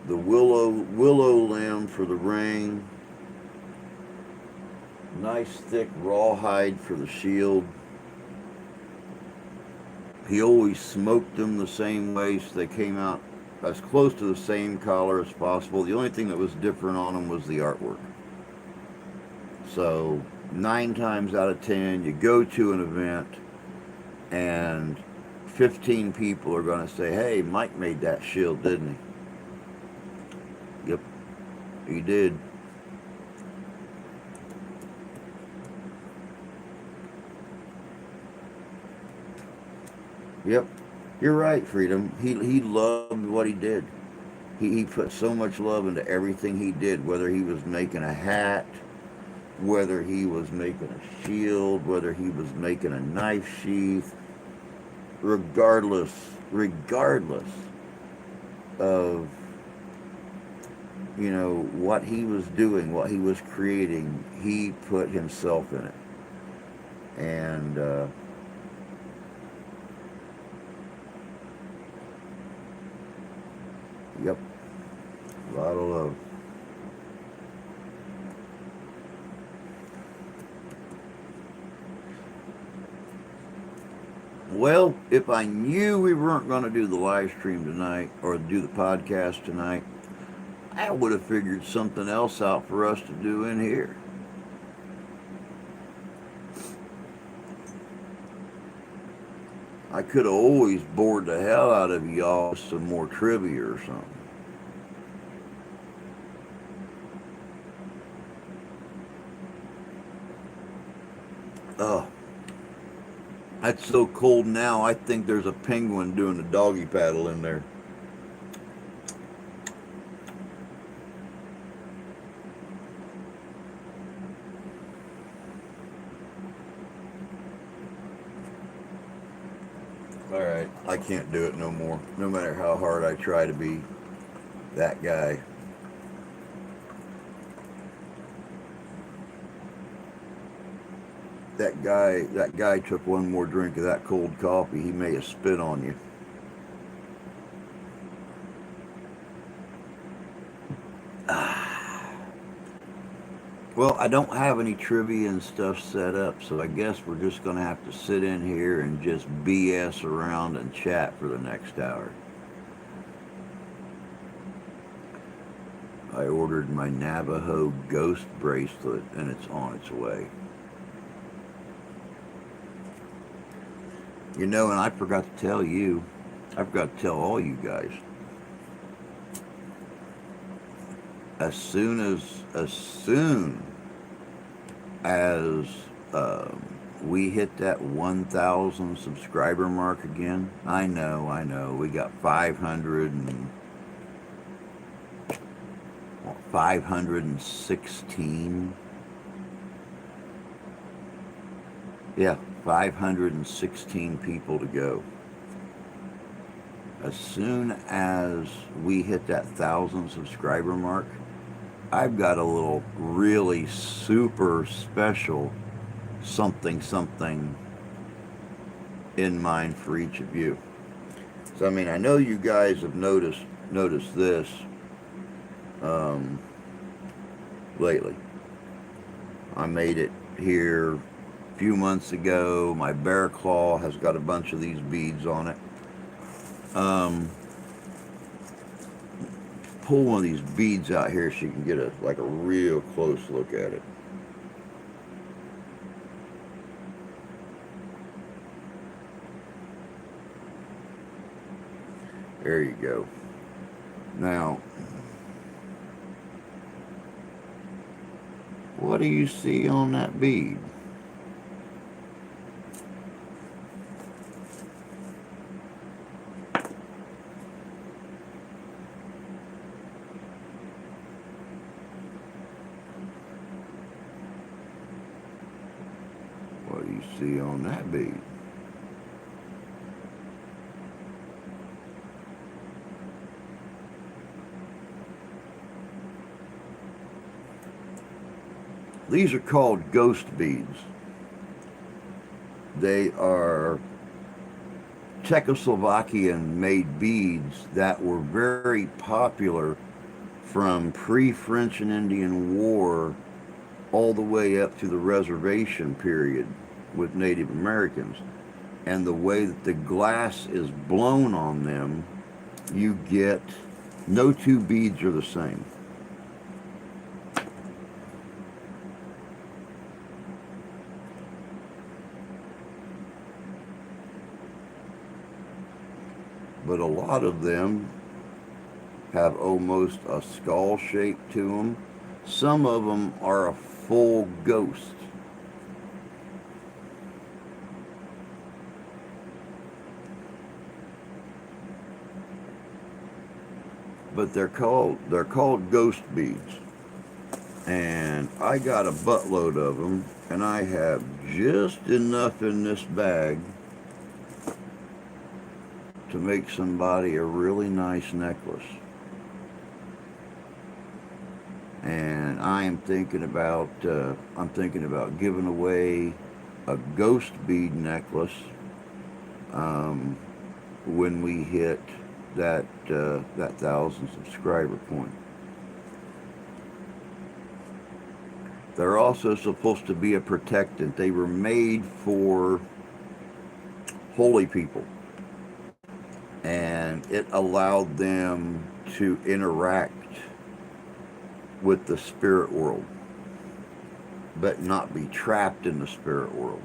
A: willow limb for the ring. Nice thick rawhide for the shield. He always smoked them the same way so they came out as close to the same color as possible. The only thing that was different on them was the artwork. So 9 times out of 10, you go to an event and 15 people are going to say, hey, Mike made that shield, didn't he? Yep, he did. Yep, you're right, Freedom. He loved what he did. He put so much love into everything he did, whether he was making a hat, whether he was making a shield, whether he was making a knife sheath, regardless of, you know, what he was doing, what he was creating, he put himself in it. And yep, a lot of love. Well, if I knew we weren't going to do the live stream tonight or do the podcast tonight, I would have figured something else out for us to do in here. I could have always bored the hell out of y'all with some more trivia or something. Oh, it's so cold now, I think there's a penguin doing the doggy paddle in there. Alright, I can't do it no more, no matter how hard I try to be that guy. That guy took one more drink of that cold coffee, he may have spit on you. Well, I don't have any trivia and stuff set up, so I guess we're just going to have to sit in here and just BS around and chat for the next hour. I ordered my Navajo ghost bracelet, and it's on its way. You know, and I forgot to tell you, I forgot to tell all you guys. As soon as we hit that 1,000 subscriber mark again, I know, we got 516. Yeah, 516 people to go. As soon as we hit that 1,000 subscriber mark, I've got a little really super special something in mind for each of you. So I mean, I know you guys have noticed this lately. I made it here a few months ago. My bear claw has got a bunch of these beads on it. pull one of these beads out here so you can get a real close look at it. There you go. Now, what do you see on that bead? What do you see on that bead? These are called ghost beads. They are Czechoslovakian-made beads that were very popular from pre-French and Indian War all the way up to the reservation period with Native Americans. And the way that the glass is blown on them, you get, no two beads are the same. But a lot of them have almost a skull shape to them. Some of them are a full ghost. But they're called ghost beads. And I got a buttload of them, and I have just enough in this bag to make somebody a really nice necklace. And I'm thinking about giving away a ghost bead necklace when we hit that 1,000 subscriber point. They're also supposed to be a protectant. They were made for holy people, and it allowed them to interact with the spirit world, but not be trapped in the spirit world.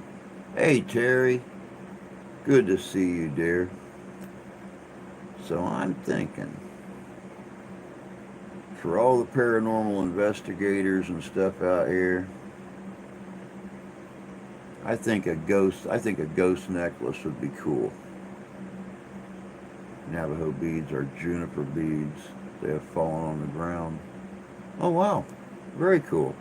A: Hey Terry, good to see you, dear. So I'm thinking, for all the paranormal investigators and stuff out here, I think a ghost necklace would be cool. Navajo beads are juniper beads. They have fallen on the ground. Oh wow, very cool.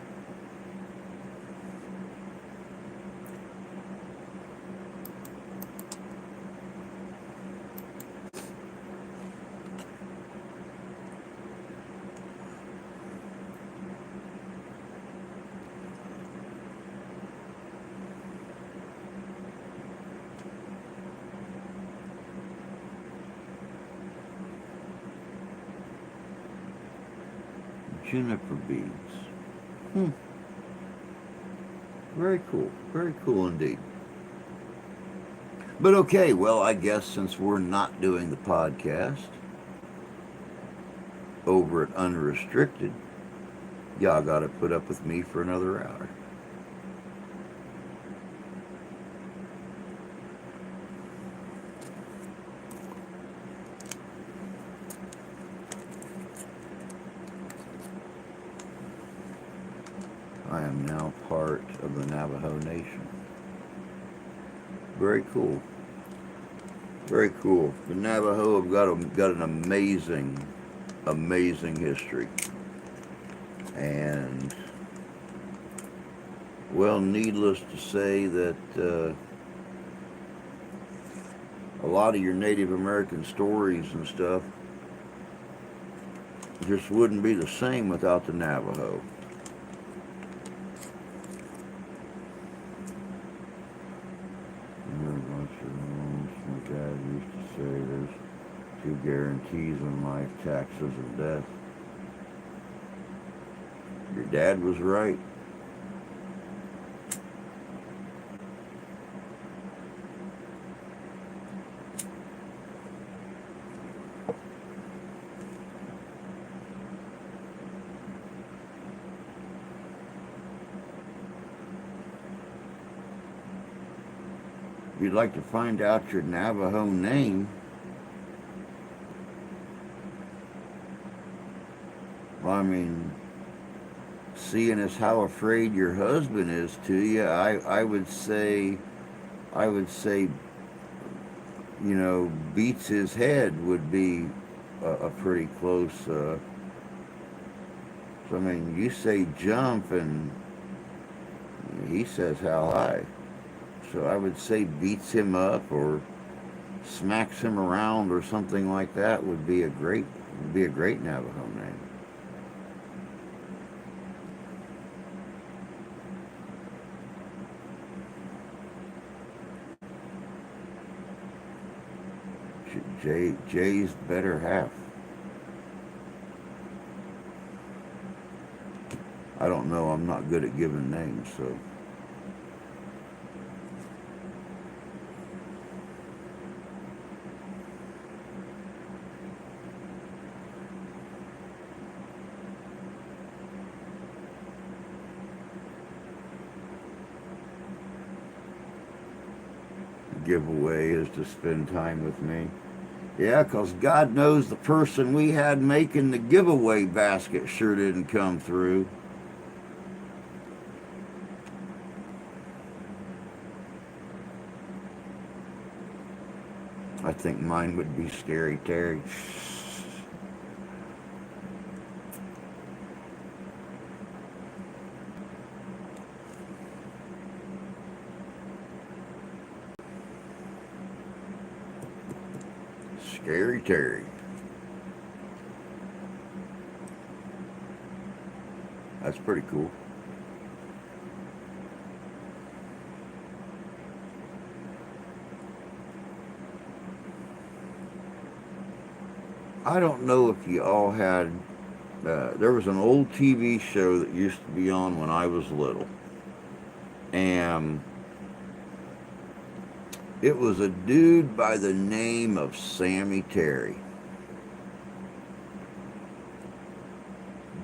A: Juniper beads. Very cool indeed. But okay, well, I guess since we're not doing the podcast over at Unrestricted, y'all got to put up with me for another hour. I am now part of the Navajo Nation. Very cool. Very cool. The Navajo have got an amazing history. And, well, needless to say that a lot of your Native American stories and stuff just wouldn't be the same without the Navajo. My dad used to say there's two guarantees in life, taxes and death. Your dad was right. If you'd like to find out your Navajo name, well, I mean, seeing as how afraid your husband is to you, I would say, beats his head would be a pretty close. So I mean, you say jump, and he says how high. So I would say beats him up or smacks him around or something like that would be a great Navajo name. Jay's better half. I don't know. I'm not good at giving names, so. Giveaway is to spend time with me. Yeah, 'cause God knows the person we had making the giveaway basket sure didn't come through. I think mine would be Scary Terry. Scary Terry. That's pretty cool. I don't know if you all had. There was an old TV show that used to be on when I was little, and it was a dude by the name of Sammy Terry.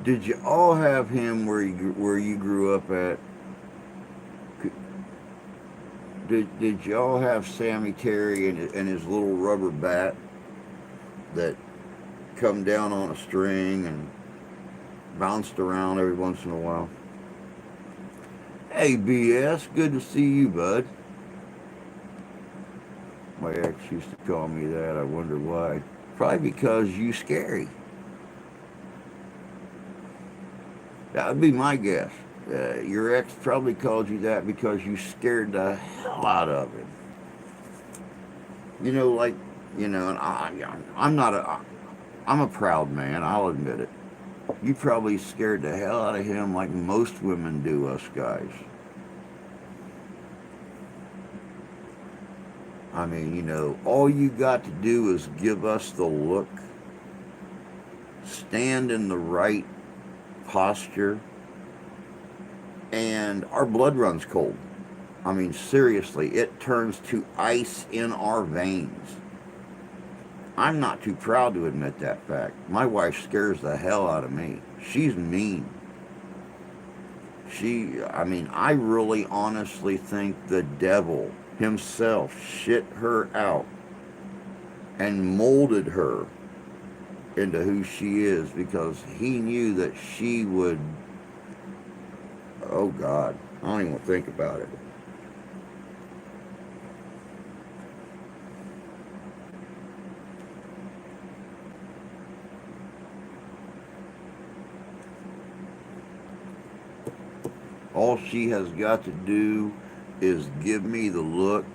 A: Did you all have him where you grew up at? Did you all have Sammy Terry and his little rubber bat that come down on a string and bounced around every once in a while? Hey, BS, good to see you, bud. My ex used to call me that. I wonder why. Probably because you scary. That would be my guess. Your ex probably called you that because you scared the hell out of him. Like, and I'm a proud man, I'll admit it. You probably scared the hell out of him like most women do us guys. I mean, all you got to do is give us the look, stand in the right posture, and our blood runs cold. I mean, seriously, it turns to ice in our veins. I'm not too proud to admit that fact. My wife scares the hell out of me. She's mean. I really honestly think the devil himself shit her out and molded her into who she is because he knew that she would. Oh God, I don't even want to think about it. All she has got to do is give me the look,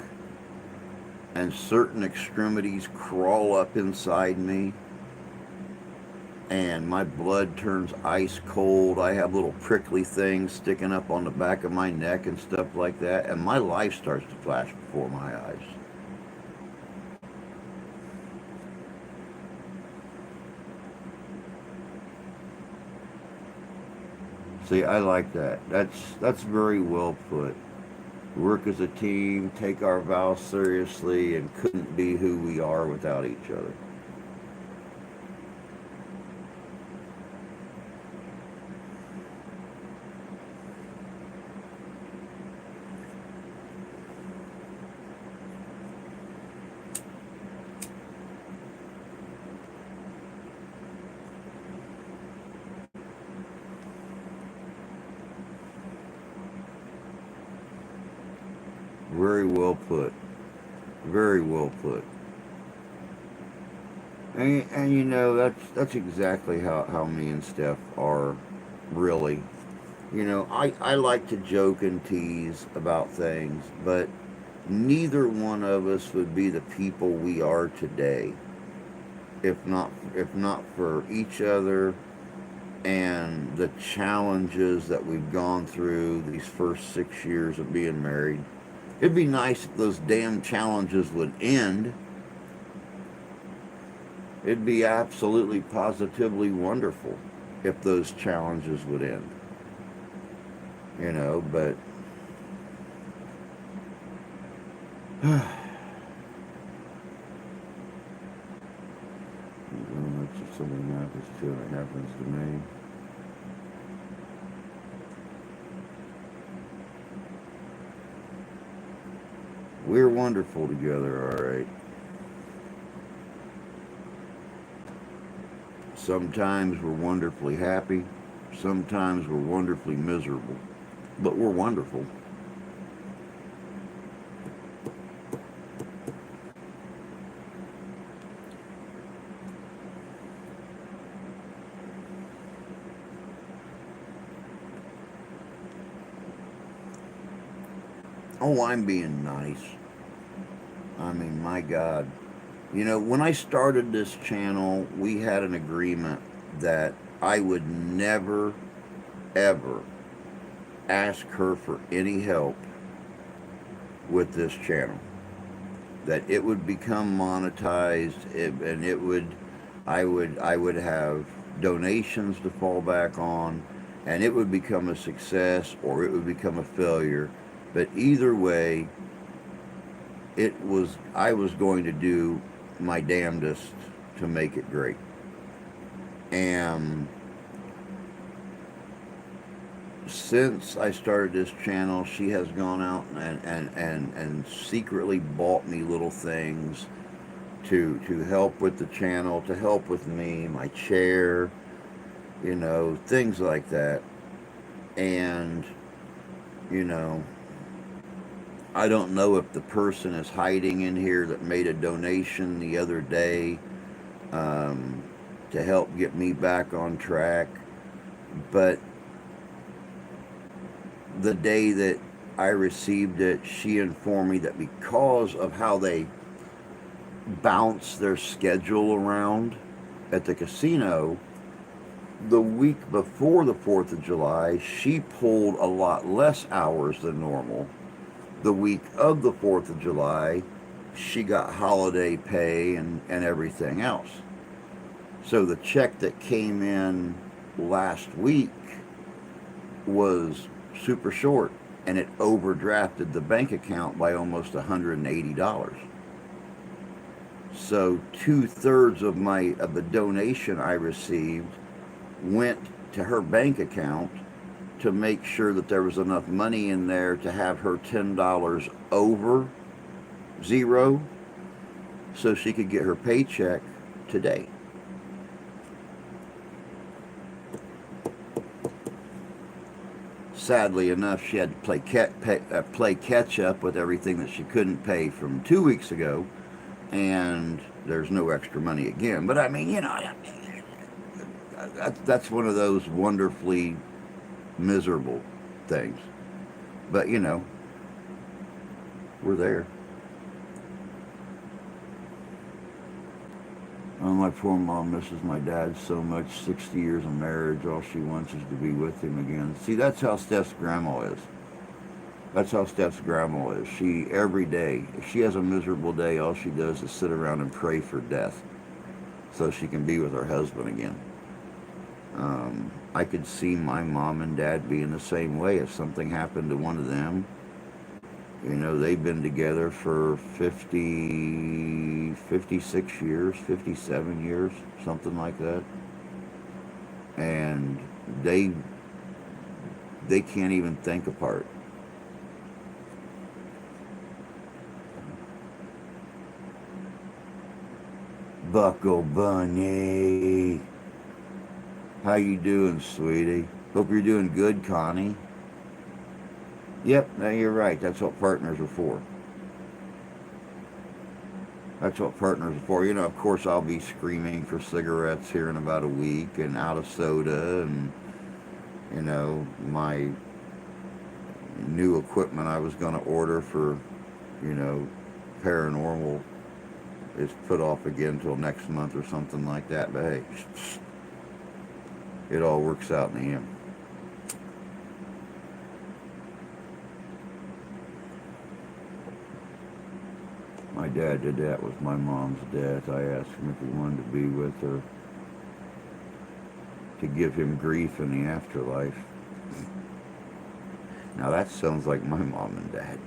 A: and certain extremities crawl up inside me, and my blood turns ice cold. I have little prickly things sticking up on the back of my neck and stuff like that, and my life starts to flash before my eyes. See, I like that. That's very well put. Work as a team, take our vows seriously, and couldn't be who we are without each other. Very well put. Very well put. And you know, that's exactly how me and Steph are, really. You know, I like to joke and tease about things, but neither one of us would be the people we are today if not for each other and the challenges that we've gone through these first 6 years of being married. It'd be nice if those damn challenges would end. It'd be absolutely positively wonderful if those challenges would end. You know, but if something happens to it, it happens to me. We're wonderful together, all right. Sometimes we're wonderfully happy. Sometimes we're wonderfully miserable. But we're wonderful. Oh, I'm being nice. I mean, my God. You know, when I started this channel, we had an agreement that I would never, ever ask her for any help with this channel. That it would become monetized, and I would have donations to fall back on, and it would become a success or it would become a failure. But either way, I was going to do my damnedest to make it great. And since I started this channel, she has gone out and secretly bought me little things to help with the channel, to help with me, my chair, you know, things like that. And, you know, I don't know if the person is hiding in here that made a donation the other day to help get me back on track. But the day that I received it, she informed me that because of how they bounce their schedule around at the casino, the week before the 4th of July, she pulled a lot less hours than normal. The week of the 4th of July, she got holiday pay and everything else. So the check that came in last week was super short, and it overdrafted the bank account by almost $180. So 2/3 of the donation I received went to her bank account to make sure that there was enough money in there to have her $10 over zero so she could get her paycheck today. Sadly enough, she had to play catch up with everything that she couldn't pay from 2 weeks ago, and there's no extra money again. But I mean, you know, that's one of those wonderfully miserable things. But, you know, we're there. Oh, my poor mom misses my dad so much. 60 years of marriage, all she wants is to be with him again. See, that's how Steph's grandma is. That's how Steph's grandma is. She, every day, if she has a miserable day, all she does is sit around and pray for death so she can be with her husband again. I could see my mom and dad being the same way if something happened to one of them. You know, they've been together for 56 years, 57 years, something like that. And they can't even think apart. Buckle Bunny. How you doing, sweetie? Hope you're doing good, Connie. Yep, no, you're right. That's what partners are for. That's what partners are for. Of course, I'll be screaming for cigarettes here in about a week and out of soda and, my new equipment I was going to order for, you know, paranormal is put off again until next month or something like that. But hey, it all works out in the end. My dad did that with my mom's death. I asked him if he wanted to be with her to give him grief in the afterlife. Now that sounds like my mom and dad.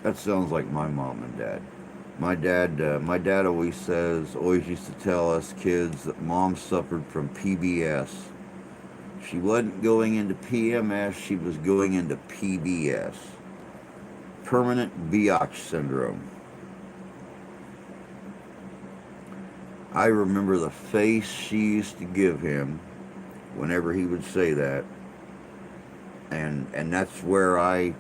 A: That sounds like my mom and dad. My dad always used to tell us kids that mom suffered from PBS. She wasn't going into PMS, she was going into PBS. Permanent Biatch syndrome. I remember the face she used to give him whenever he would say that. And that's where I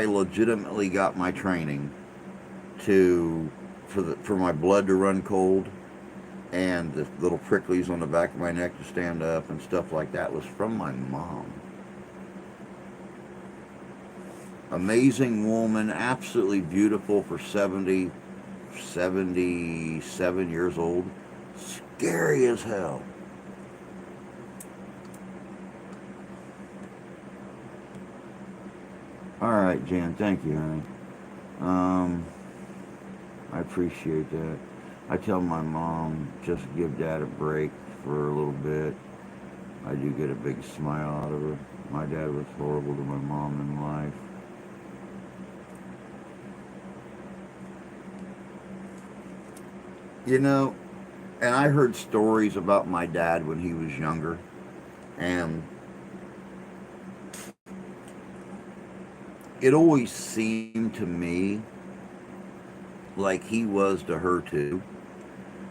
A: legitimately got my training for my blood to run cold and the little pricklies on the back of my neck to stand up and stuff like that was from my mom. Amazing woman, absolutely beautiful for 77 years old. Scary as hell. All right, Jan, thank you, honey. I appreciate that. I tell my mom just give dad a break for a little bit. I do get a big smile out of her. My dad was horrible to my mom in life. You know, and I heard stories about my dad when he was younger, and it always seemed to me like he was to her too.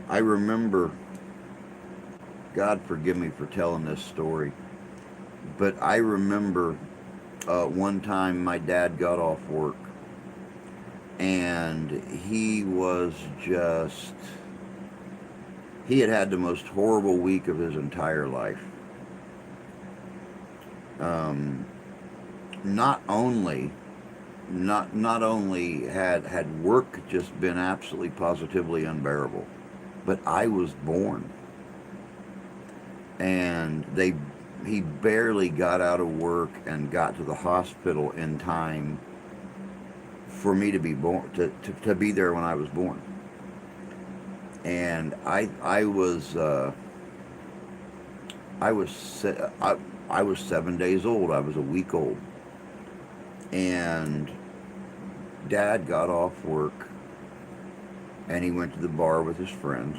A: I remember, God forgive me for telling this story, but I remember one time my dad got off work and he had had the most horrible week of his entire life. Um, not only not only had work just been absolutely positively unbearable, but I was born, and he barely got out of work and got to the hospital in time for me to be born to be there when I was born. And I was I was 7 days old. I was a week old, and Dad got off work and he went to the bar with his friends,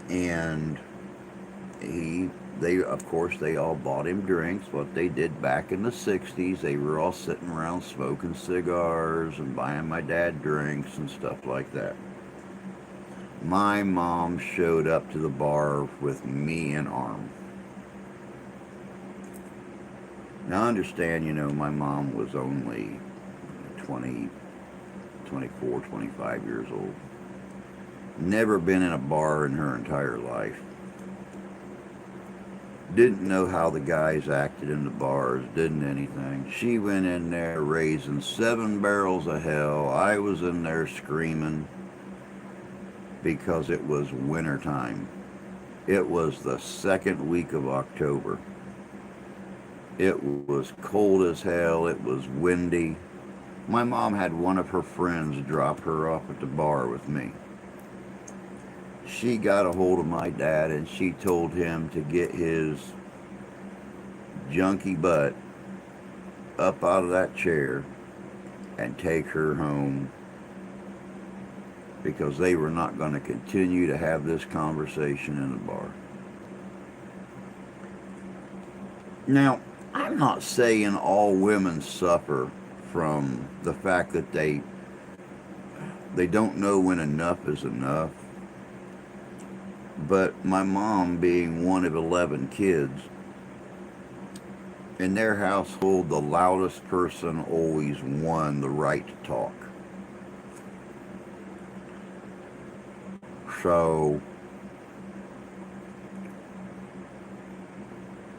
A: and they of course they all bought him drinks. What they did back in the 60s, they were all sitting around smoking cigars and buying my dad drinks and stuff like that. My mom showed up to the bar with me in arm. Now understand, my mom was only 20, 24, 25 years old. Never been in a bar in her entire life. Didn't know how the guys acted in the bars, didn't anything. She went in there raising 7 barrels of hell. I was in there screaming because it was winter time. It was the second week of October. It was cold as hell. It was windy. My mom had one of her friends drop her off at the bar with me. She got a hold of my dad and she told him to get his junky butt up out of that chair and take her home, because they were not going to continue to have this conversation in the bar. Now, I'm not saying all women suffer from the fact that they don't know when enough is enough. But my mom, being one of 11 kids, in their household, the loudest person always won the right to talk. So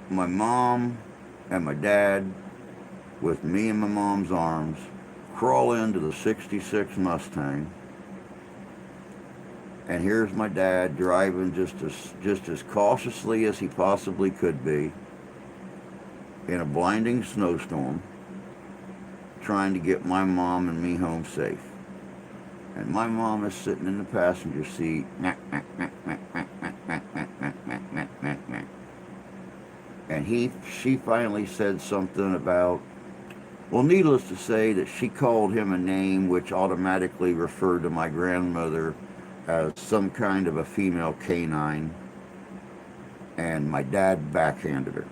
A: my mom and my dad, with me in my mom's arms, crawl into the 66 Mustang, and here's my dad driving just as cautiously as he possibly could be in a blinding snowstorm, trying to get my mom and me home safe. And my mom is sitting in the passenger seat, and she finally said something about, well, needless to say that she called him a name which automatically referred to my grandmother as some kind of a female canine, and my dad backhanded her.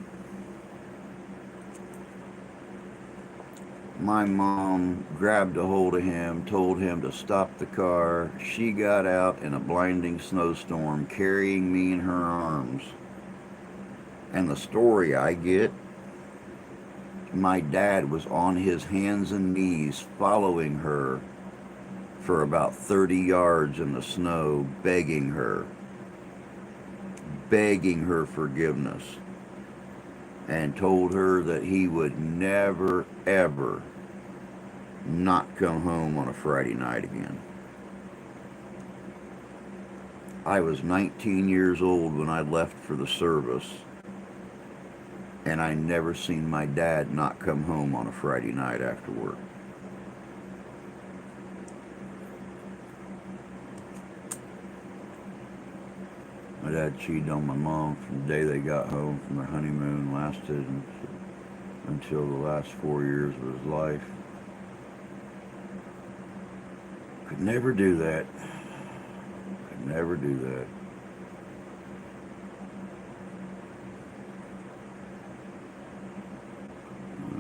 A: My mom grabbed a hold of him, told him to stop the car. She got out in a blinding snowstorm, carrying me in her arms. And the story I get, my dad was on his hands and knees following her for about 30 yards in the snow, begging her forgiveness, and told her that he would never, ever not come home on a Friday night again. I was 19 years old when I left for the service, and I never seen my dad not come home on a Friday night after work. My dad cheated on my mom from the day they got home from their honeymoon, lasted until the last 4 years of his life. Could never do that. Could never do that.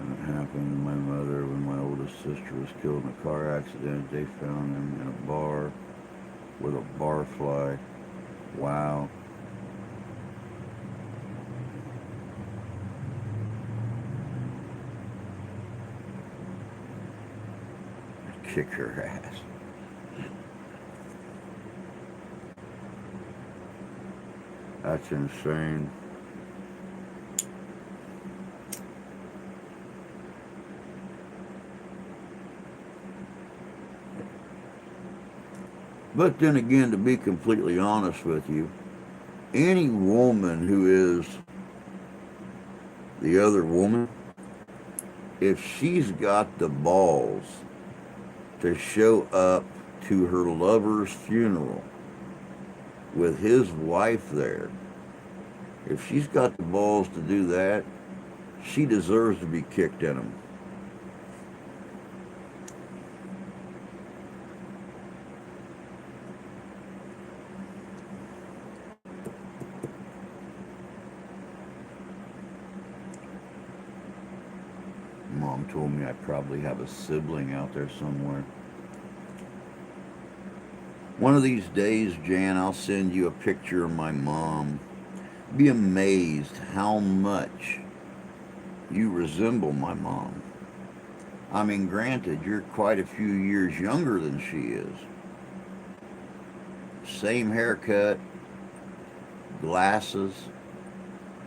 A: It happened to my mother when my oldest sister was killed in a car accident. They found him in a bar with a barfly. Wow. I'd kick her ass. That's insane. But then again, to be completely honest with you, any woman who is the other woman, if she's got the balls to show up to her lover's funeral with his wife there, if she's got the balls to do that, she deserves to be kicked in them. Mom told me I probably have a sibling out there somewhere. One of these days, Jan, I'll send you a picture of my mom. Be amazed how much you resemble my mom. I mean, granted, you're quite a few years younger than she is. Same haircut, glasses,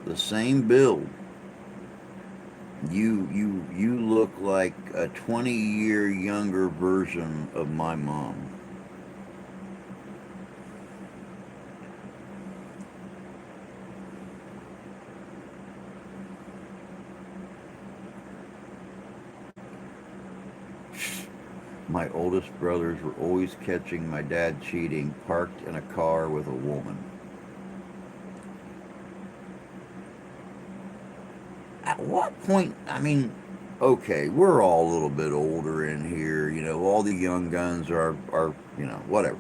A: the same build. You look like a 20-year younger version of my mom. My oldest brothers were always catching my dad cheating, parked in a car with a woman. At what point, I mean, okay, we're all a little bit older in here, all the young guns are whatever.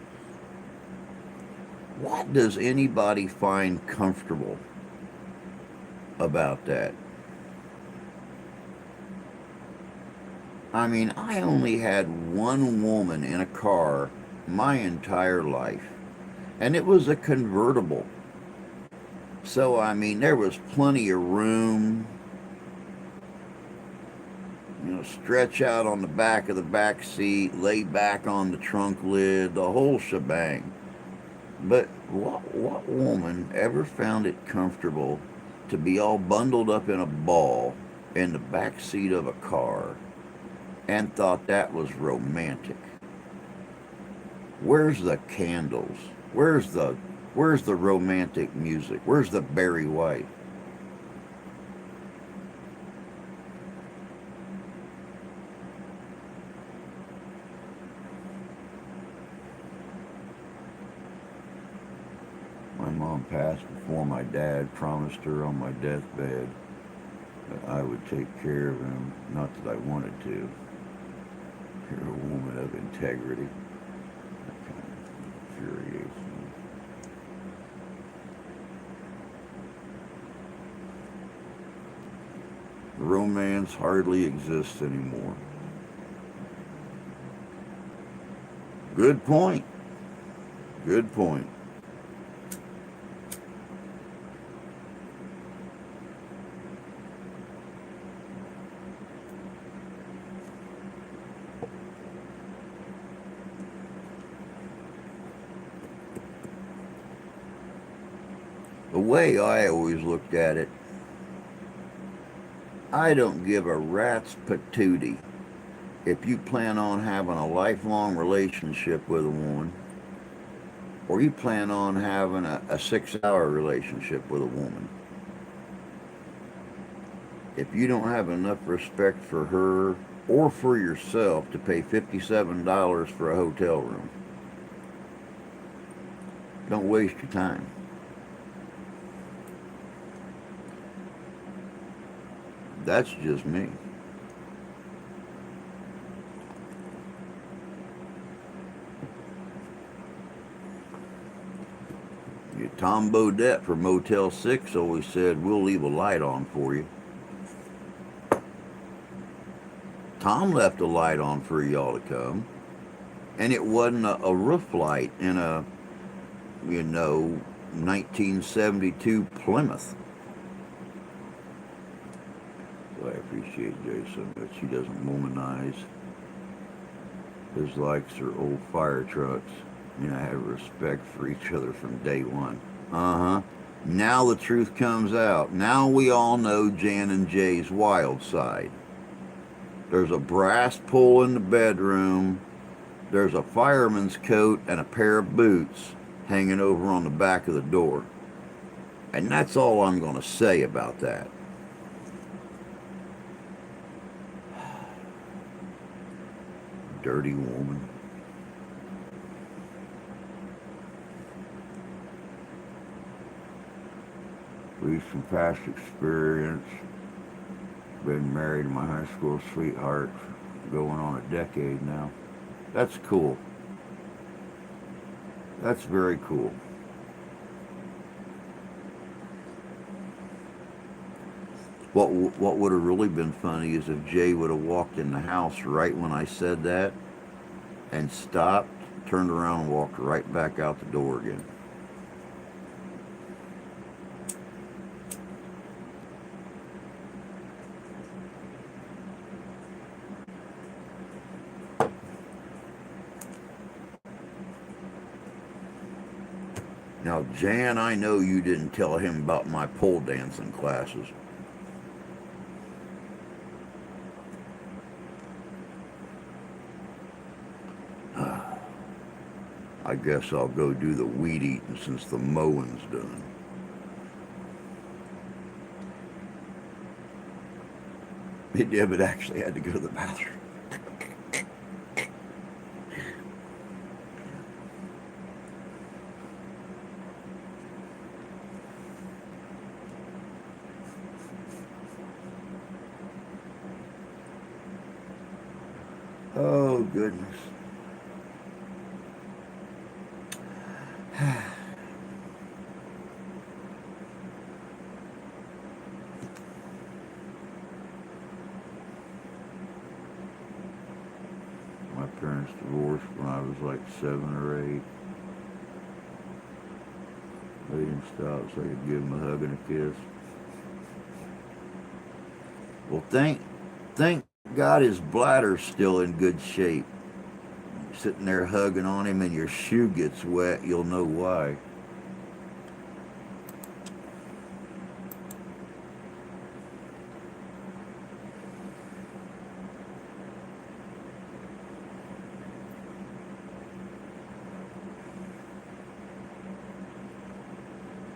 A: What does anybody find comfortable about that? I mean, I only had one woman in a car my entire life, And it was a convertible. So, I mean, there was plenty of room, stretch out on the back of the back seat, lay back on the trunk lid, the whole shebang. But what woman ever found it comfortable to be all bundled up in a ball in the back seat of a car and thought that was romantic? Where's the candles? Where's the romantic music? Where's the Barry White? My mom passed before my dad promised her on my deathbed that I would take care of him. Not that I wanted to. You're a woman of integrity. That kind of infuriates me. Romance hardly exists anymore. Good point. Good point. The way I always looked at it, I don't give a rat's patootie if you plan on having a lifelong relationship with a woman or you plan on having a 6 hour relationship with a woman. If you don't have enough respect for her or for yourself to pay $57 for a hotel room, don't waste your time. That's just me. Tom Bodette from Motel 6 always said, "We'll leave a light on for you." Tom left a light on for y'all to come, and it wasn't a roof light in a, 1972 Plymouth. So I appreciate Jay so much. He doesn't womanize. His likes are old fire trucks. I have respect for each other from day one. Uh-huh. Now the truth comes out. Now we all know Jan and Jay's wild side. There's a brass pole in the bedroom. There's a fireman's coat and a pair of boots hanging over on the back of the door. And that's all I'm going to say about that. Dirty woman. At least from past experience, been married to my high school sweetheart going on a decade now. That's cool. That's very cool. What would have really been funny is if Jay would have walked in the house right when I said that and stopped, turned around and walked right back out the door again. Now, Jan, I know you didn't tell him about my pole dancing classes. I guess I'll go do the weed eating since the mowing's done. Hey, David actually had to go to the bathroom. Oh, goodness. My parents divorced when I was like 7 or 8. Made him stop so I could give him a hug and a kiss. Well, thank God his bladder's still in good shape. Sitting there hugging on him and your shoe gets wet, you'll know why.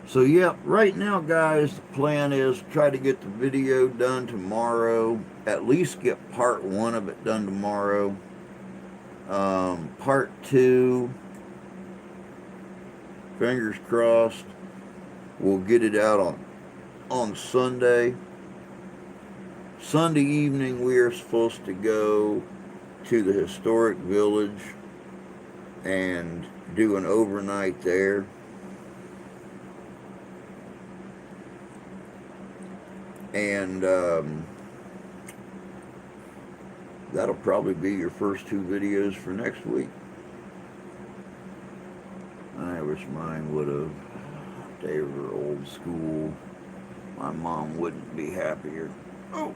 A: So yeah, right now guys, the plan is try to get the video done tomorrow. At least get part 1 of it done tomorrow. Part 2, fingers crossed, we'll get it out on Sunday. Sunday evening we are supposed to go to the historic village and do an overnight there. And that'll probably be your first 2 videos for next week. I wish mine would have. They were old school. My mom wouldn't be happier. Oh.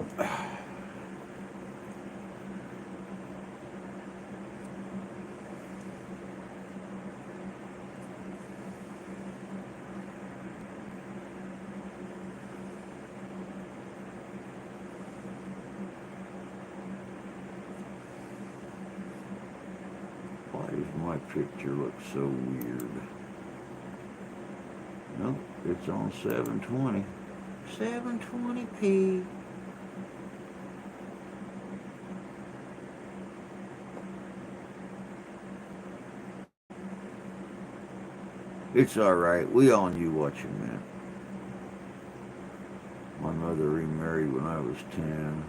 A: Why does my picture look so weird? No, it's on 720. 720p. It's alright. We all knew what you meant. My mother remarried when I was 10.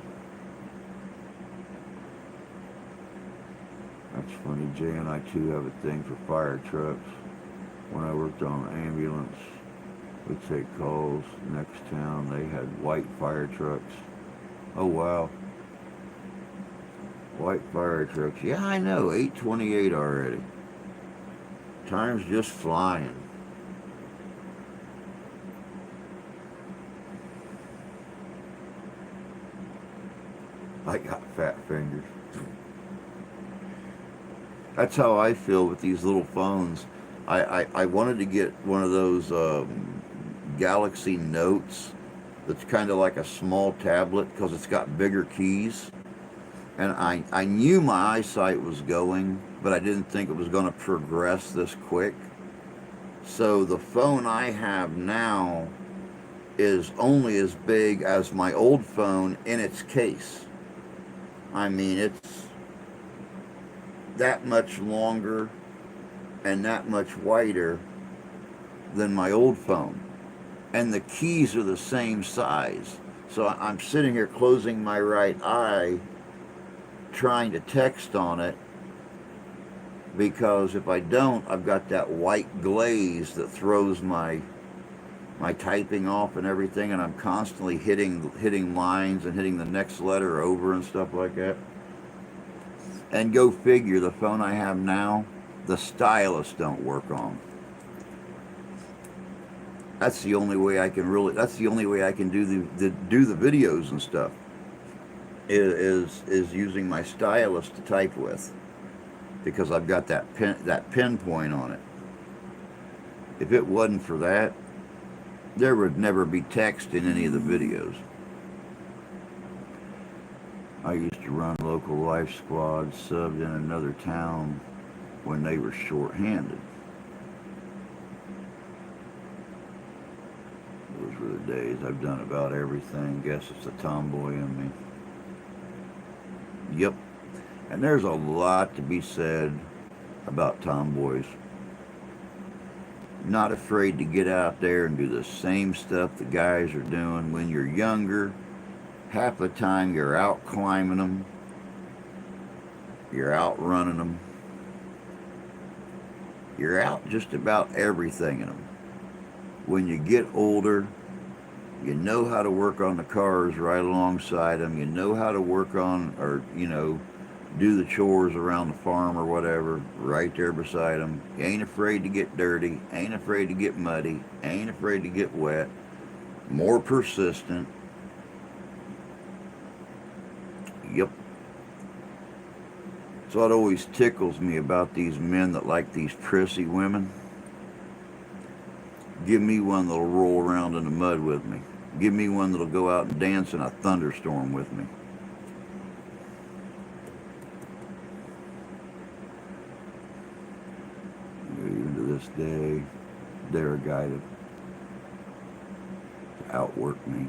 A: That's funny. Jay and I too have a thing for fire trucks. When I worked on an ambulance, we'd take calls. Next town, they had white fire trucks. Oh, wow. White fire trucks. Yeah, I know. 828 already. Time's just flying. I got fat fingers. That's how I feel with these little phones. I wanted to get one of those Galaxy Notes that's kind of like a small tablet because it's got bigger keys. And I knew my eyesight was going, but I didn't think it was going to progress this quick. So the phone I have now is only as big as my old phone in its case. I mean, it's that much longer and that much wider than my old phone. And the keys are the same size. So I'm sitting here closing my right eye trying to text on it, because if I don't, I've got that white glaze that throws my typing off and everything, and I'm constantly hitting lines and hitting the next letter over and stuff like that. And go figure, the phone I have now, the stylus don't work on. That's the only way I can do the videos and stuff. Is using my stylus to type with, because I've got that pinpoint on it. If it wasn't for that, there would never be text in any of the videos. I used to run local life squads, subbed in another town when they were short-handed. Those were the days. I've done about everything. Guess it's the tomboy in me. Yep. And there's a lot to be said about tomboys. Not afraid to get out there and do the same stuff the guys are doing. When you're younger, half the time you're out climbing them, you're out running them, you're out just about everything in them. When you get older, you know how to work on the cars right alongside them. You know how to work on, or do the chores around the farm or whatever, right there beside them. Ain't afraid to get dirty, ain't afraid to get muddy, ain't afraid to get wet, more persistent. Yep. So it always tickles me about these men that like these prissy women. Give me one that'll roll around in the mud with me. Give me one that'll go out and dance in a thunderstorm with me. Even to this day, they're a guy to outwork me.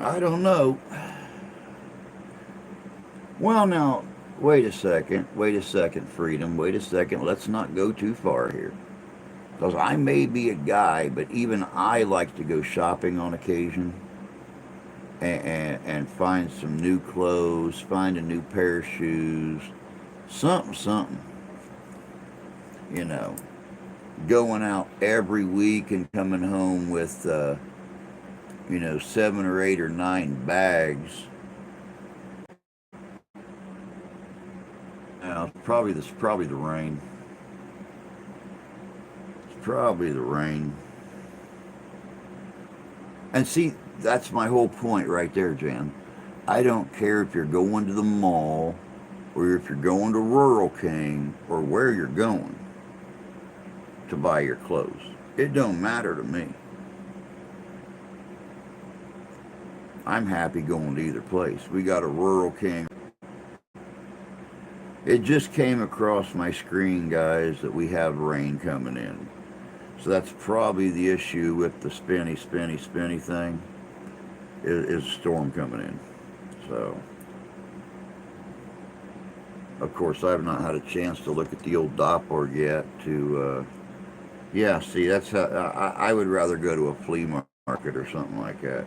A: I don't know. Well, now, wait a second, Freedom, wait a second, let's not go too far here. Because I may be a guy, but even I like to go shopping on occasion and find some new clothes, find a new pair of shoes, something, you know. Going out every week and coming home with, 7 or 8 or 9 bags. Now, it's probably the rain. It's probably the rain. And see, that's my whole point right there, Jan. I don't care if you're going to the mall or if you're going to Rural King or where you're going to buy your clothes. It don't matter to me. I'm happy going to either place. We got a Rural King. It just came across my screen, guys, that we have rain coming in. So that's probably the issue with the spinny thing, is a storm coming in. So, of course, I've not had a chance to look at the old Doppler yet see, that's how, I would rather go to a flea market or something like that.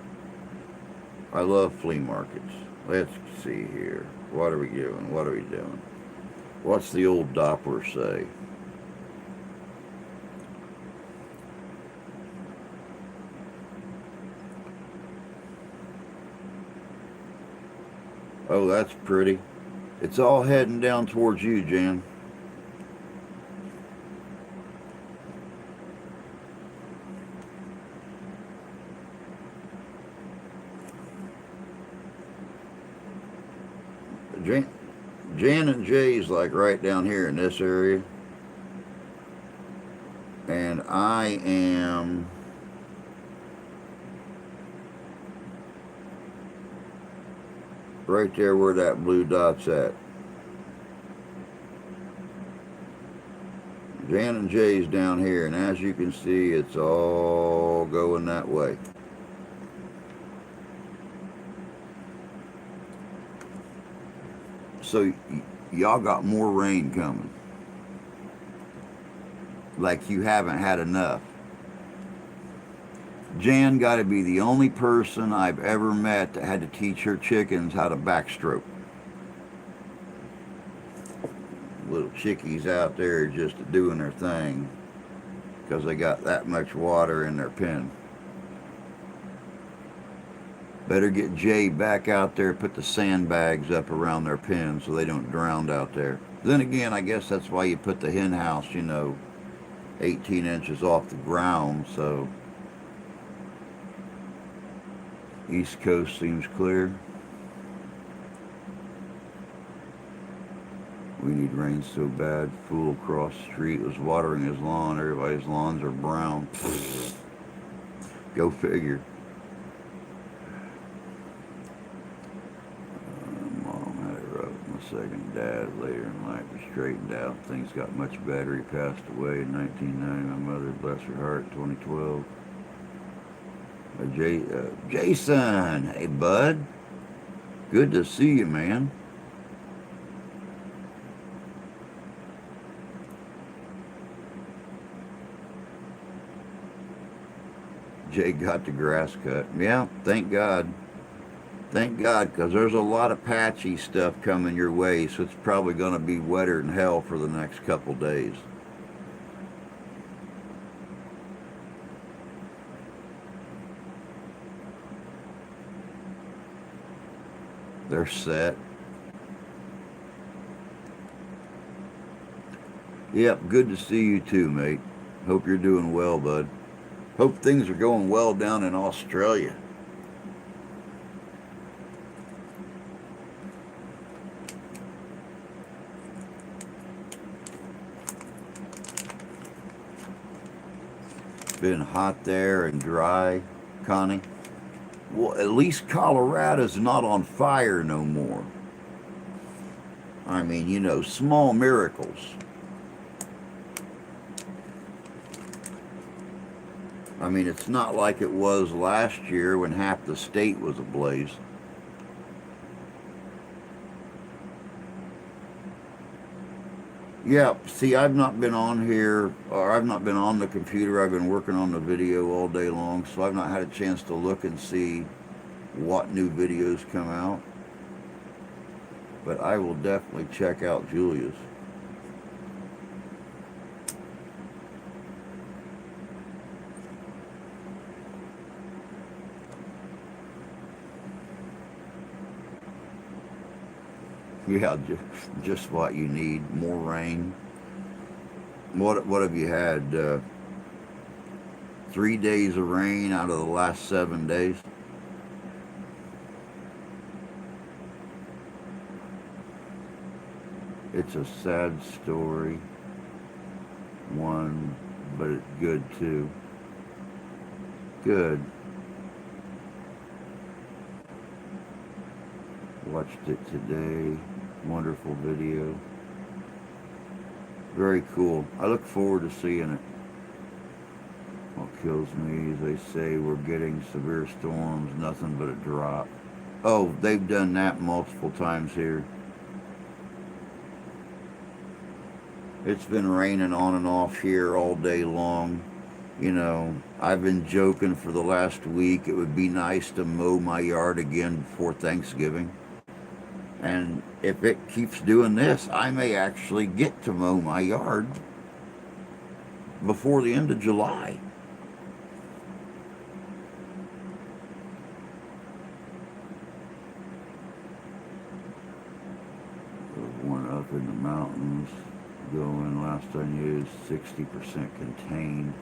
A: I love flea markets. Let's see here. What are we doing? What's the old Doppler say? Oh, that's pretty. It's all heading down towards you, Jan. Jan and Jay's like right down here in this area. And I am right there where that blue dot's at. Jan and Jay's down here, and as you can see, it's all going that way. So y'all got more rain coming. Like you haven't had enough. Jan got to be the only person I've ever met that had to teach her chickens how to backstroke. Little chickies out there just doing their thing because they got that much water in their pen. Better get Jay back out there, put the sandbags up around their pen so they don't drown out there. Then again, I guess that's why you put the hen house, 18 inches off the ground, so East Coast seems clear. We need rain so bad. Fool across the street was watering his lawn. Everybody's lawns are brown. Go figure. Mom had it rough. My second dad later in life was straightened out. Things got much better. He passed away in 1990. My mother, bless her heart, 2012. Jason, hey bud. Good to see you, man. Jay got the grass cut. Yeah, thank God. Thank God, because there's a lot of patchy stuff coming your way, so it's probably going to be wetter than hell for the next couple days. They're set. Yep, good to see you too, mate. Hope you're doing well, bud. Hope things are going well down in Australia. Been hot there and dry, Connie. Well, at least Colorado's not on fire no more. I mean, small miracles. I mean, it's not like it was last year when half the state was ablaze. Yeah, see, I've not been on here, or I've not been on the computer. I've been working on the video all day long, so I've not had a chance to look and see what new videos come out. But I will definitely check out Julia's. Yeah, just what you need. More rain. What have you had? 3 days of rain out of the last 7 days? It's a sad story. One, but it's good too. Good. Watched it today. Wonderful video. Very cool. I look forward to seeing it. What kills me is they say we're getting severe storms, nothing but a drop. Oh, they've done that multiple times here. It's been raining on and off here all day long. I've been joking for the last week it would be nice to mow my yard again before Thanksgiving. And if it keeps doing this, I may actually get to mow my yard before the end of July. There's one up in the mountains going, last I knew, 60% contained.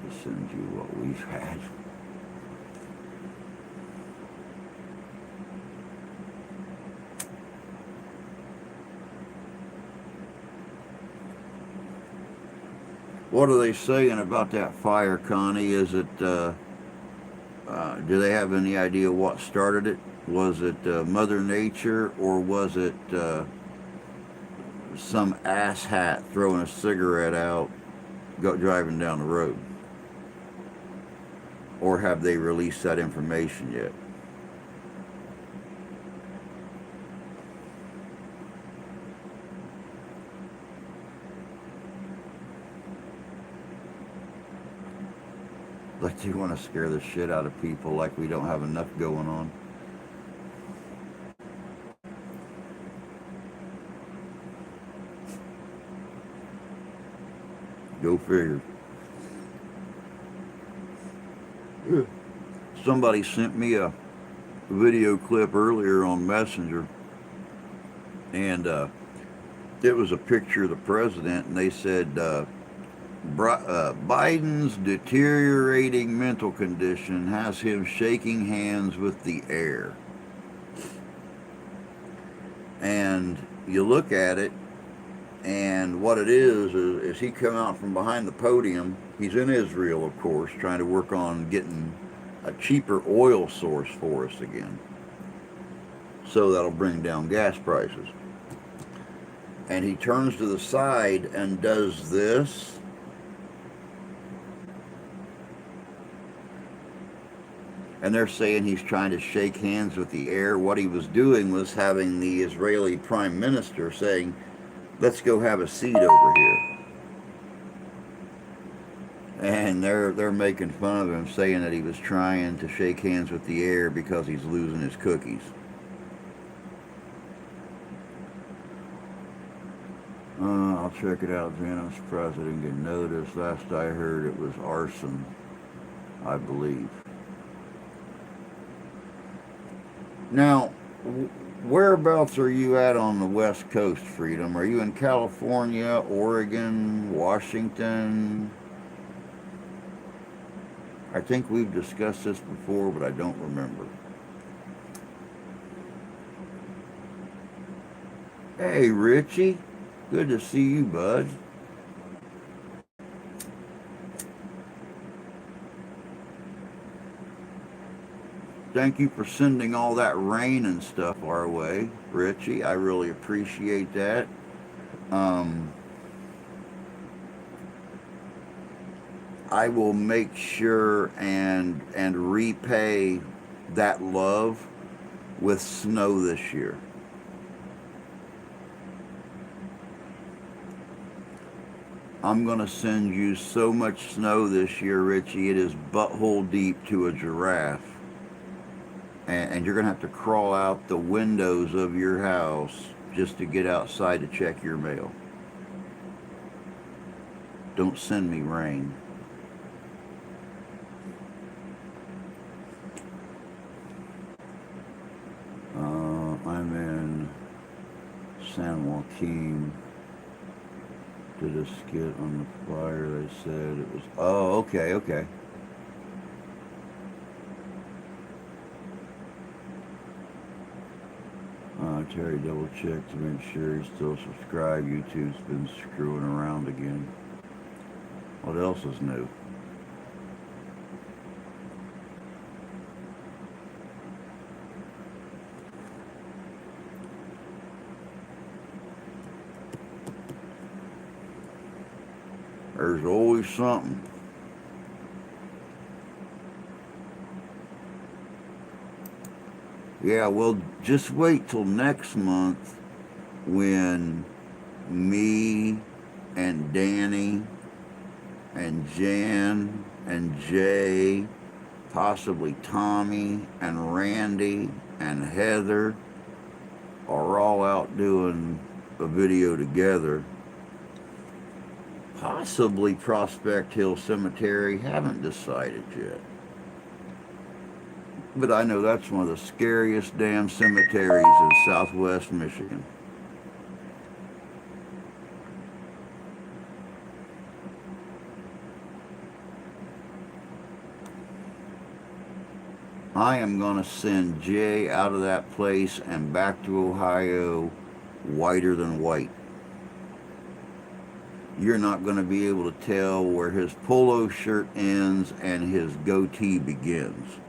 A: I'll send you what we've had. What are they saying about that fire, Connie? Is it, do they have any idea what started it? Was it Mother Nature, or was it some asshat throwing a cigarette out, driving down the road? Or have they released that information yet? Like they want to scare the shit out of people like we don't have enough going on. Go figure. Somebody sent me a video clip earlier on Messenger, and it was a picture of the president, and they said Biden's deteriorating mental condition has him shaking hands with the air. And you look at it, and what it is he come out from behind the podium. He's in Israel, of course, trying to work on getting a cheaper oil source for us again. So that'll bring down gas prices. And he turns to the side and does this. And they're saying he's trying to shake hands with the air. What he was doing was having the Israeli prime minister saying, let's go have a seat over here. And they're making fun of him, saying that he was trying to shake hands with the air because he's losing his cookies. I'll check it out, Jen. I'm surprised I didn't get noticed. Last I heard, it was arson. I believe. Now, whereabouts are you at on the West Coast, Freedom? Are you in California, Oregon, Washington? I think we've discussed this before, but I don't remember. Hey, Richie. Good to see you, bud. Thank you for sending all that rain and stuff our way, Richie. I really appreciate that. Um, I will make sure and repay that love with snow this year. I'm gonna send you so much snow this year, Richie. It is butthole deep to a giraffe, and you're gonna have to crawl out the windows of your house just to get outside to check your mail. Don't send me rain. I'm in San Joaquin. Did a skit on the flyer. They said it was. Oh, okay, okay. Terry double checked to make sure he's still subscribed. YouTube's been screwing around again. What else is new? There's always something. Yeah, well, just wait till next month when me and Danny and Jan and Jay, possibly Tommy and Randy and Heather are all out doing a video together. Possibly Prospect Hill Cemetery, haven't decided yet. But I know that's one of the scariest damn cemeteries in southwest Michigan. I am going to send Jay out of that place and back to Ohio whiter than white. You're not going to be able to tell where his polo shirt ends and his goatee begins.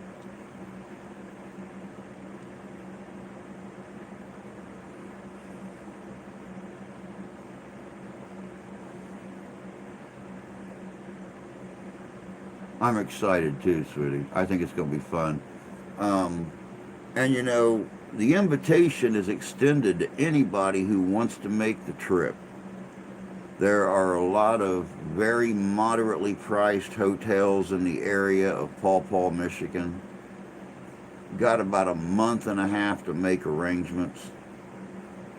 A: I'm excited too, sweetie. I think it's going to be fun. Um, and you know, the invitation is extended to anybody who wants to make the trip. There are a lot of very moderately priced hotels in the area of Paw Paw, Michigan. Got about a month and a half to make arrangements.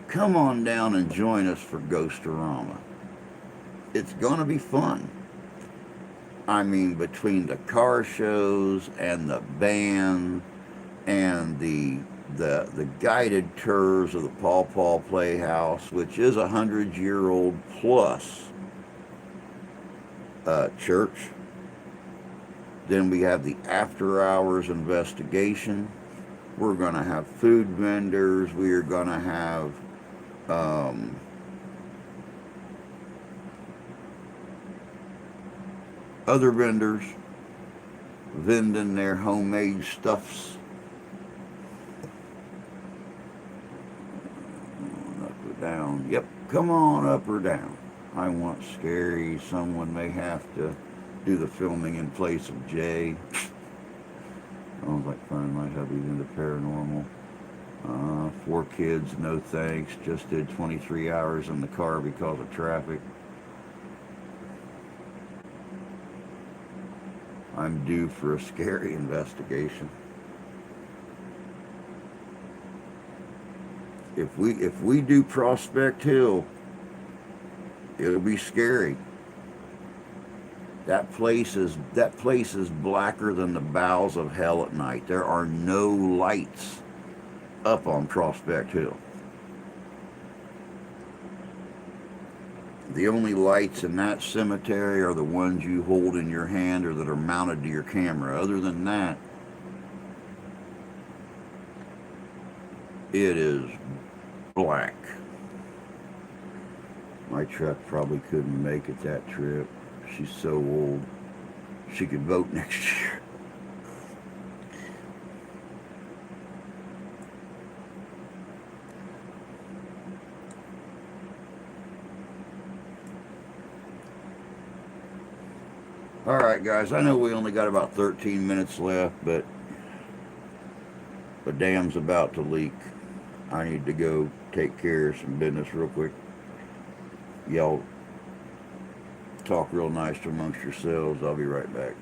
A: Come on down and join us for Ghostorama. It's going to be fun. I mean, between the car shows and the band and the guided tours of the Paw Paw Playhouse, which is 100-year-old plus church. Then we have the after hours investigation. We're going to have food vendors. We are going to have other vendors vending their homemade stuffs. Up or down. Yep, come on up or down. I want scary. Someone may have to do the filming in place of Jay. Sounds like fun. My hubby's into paranormal. 4 kids, no thanks. Just did 23 hours in the car because of traffic. I'm due for a scary investigation. If we do Prospect Hill, it'll be scary. That place is blacker than the bowels of hell at night. There are no lights up on Prospect Hill. The only lights in that cemetery are the ones you hold in your hand or that are mounted to your camera. Other than that, it is black. My truck probably couldn't make it that trip. She's so old. She could vote next year. All right, guys. I know we only got about 13 minutes left, but the dam's about to leak. I need to go take care of some business real quick. Y'all talk real nice amongst yourselves. I'll be right back.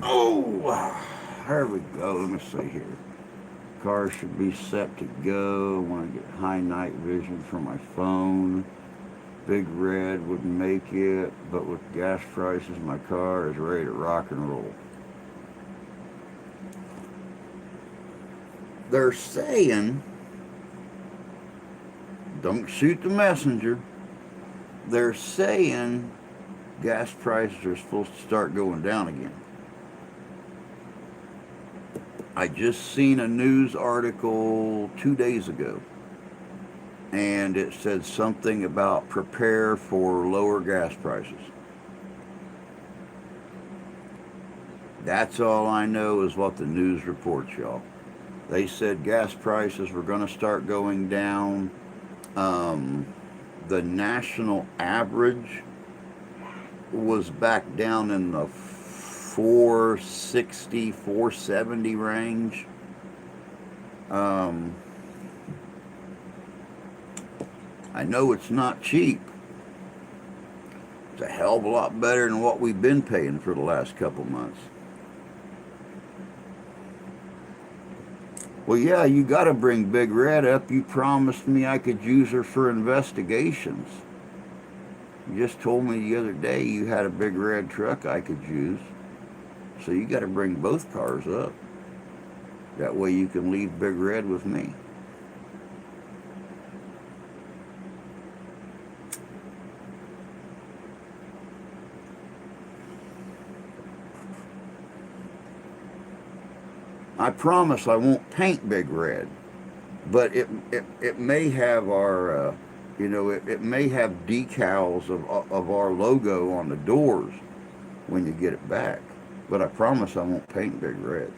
A: Oh, there we go. Let me see here. Car should be set to go. I want to get high night vision for my phone. Big Red would make it, but with gas prices, my car is ready to rock and roll. They're saying, don't shoot the messenger. They're saying gas prices are supposed to start going down again. I just seen a news article 2 days ago, and it said something about prepare for lower gas prices. That's all I know is what the news reports, y'all. They said gas prices were going to start going down. The national average was back down in the 460, 470 range. I know it's not cheap. It's a hell of a lot better than what we've been paying for the last couple months. Well, yeah, you got to bring Big Red up. You promised me I could use her for investigations. You just told me the other day you had a Big Red truck I could use. So you got to bring both cars up. That way you can leave Big Red with me. I promise I won't paint Big Red, but it may have our, it may have decals of our logo on the doors when you get it back. But I promise I won't paint Big Red.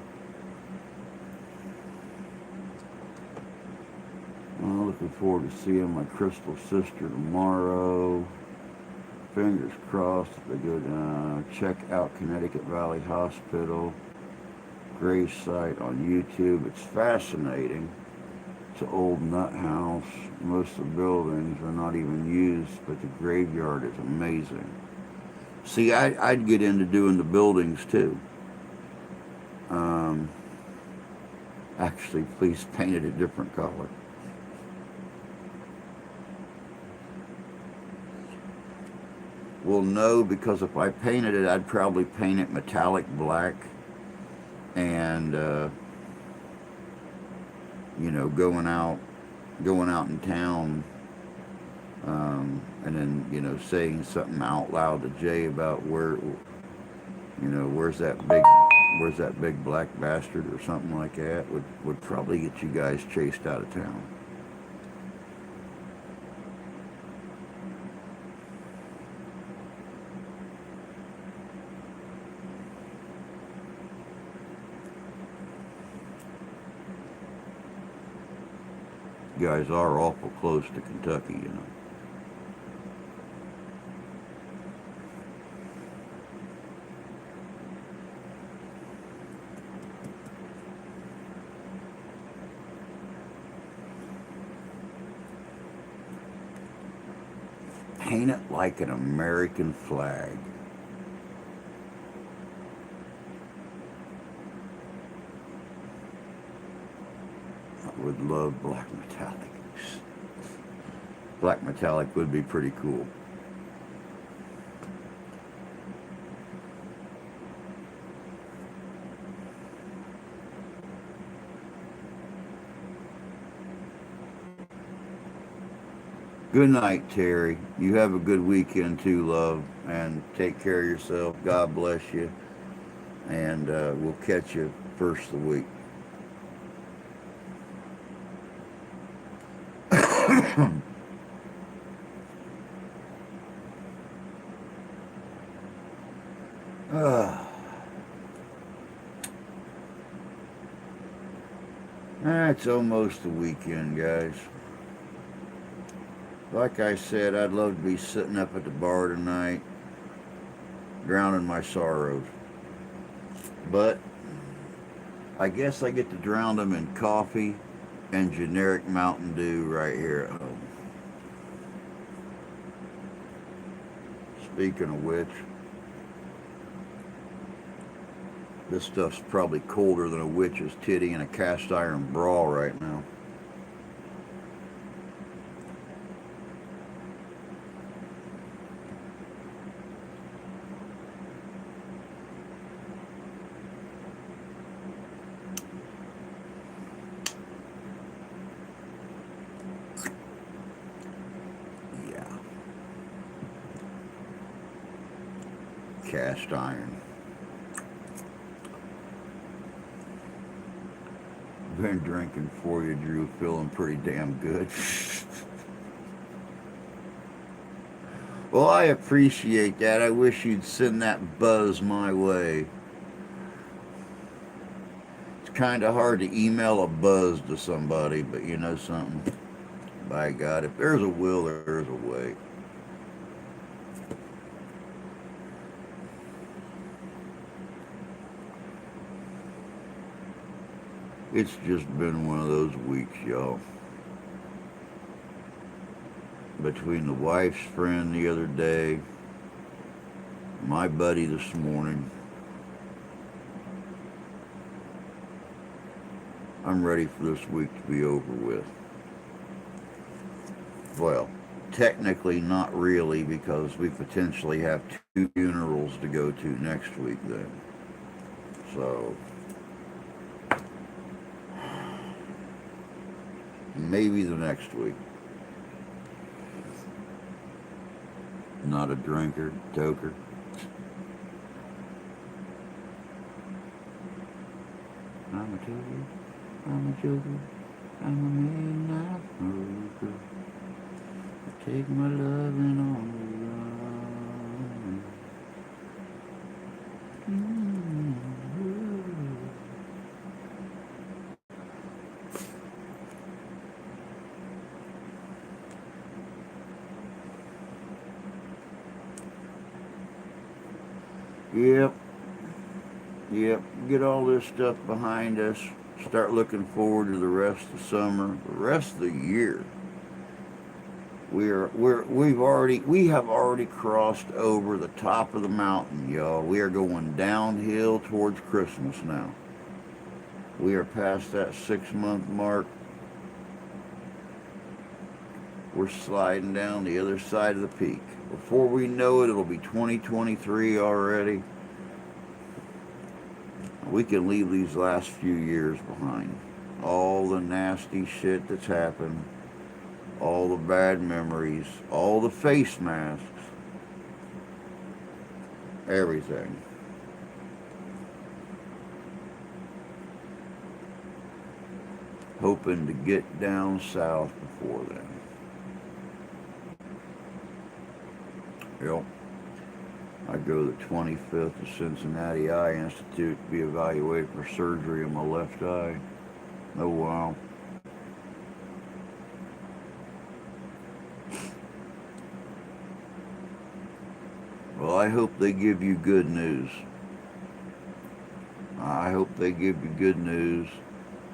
A: I'm looking forward to seeing my crystal sister tomorrow. Fingers crossed if they go down. Check out Connecticut Valley Hospital grave site on YouTube. It's fascinating. It's an old nut house. Most of the buildings are not even used, but the graveyard is amazing. See, I'd get into doing the buildings too. Actually, please paint it a different color. Well, no, because if I painted it, I'd probably paint it metallic black, and you know, going out in town, and then you know, saying something out loud to Jay about where, you know, where's that big black bastard or something like that would probably get you guys chased out of town. You guys are awful close to Kentucky, you know. Paint it like an American flag. I would love black metallic. Black metallic would be pretty cool. Good night, Terry. You have a good weekend too, love, and take care of yourself. God bless you, and we'll catch you first of the week. It's almost the weekend, guys. Like I said, I'd love to be sitting up at the bar tonight, drowning my sorrows. But I guess I get to drown them in coffee and generic Mountain Dew right here at home. Speaking of which, this stuff's probably colder than a witch's titty in a cast iron bra right now. Yeah. Cast iron. Been drinking for you, Drew. Feeling pretty damn good. Well, I appreciate that. I wish you'd send that buzz my way. It's kind of hard to email a buzz to somebody, but you know something? By God, if there's a will, there's a way. It's just been one of those weeks, y'all. Between the wife's friend the other day, my buddy this morning, I'm ready for this week to be over with. Well, technically not really, because we potentially have 2 funerals to go to next week then. So maybe the next week. Not a drinker, toker. I'm a toker, I'm a joker, I'm a midnight smoker. I take my loving on the run. Yep. Get all this stuff behind us. Start looking forward to the rest of the summer, the rest of the year. We have already crossed over the top of the mountain, y'all. We are going downhill towards Christmas now. We are past that 6-month mark. We're sliding down the other side of the peak. Before we know it, it'll be 2023 already. We can leave these last few years behind. All the nasty shit that's happened, all the bad memories, all the face masks, everything. Hoping to get down south before then. Yep. I go the 25th to Cincinnati Eye Institute to be evaluated for surgery in my left eye. Oh wow. Well, I hope they give you good news. I hope they give you good news.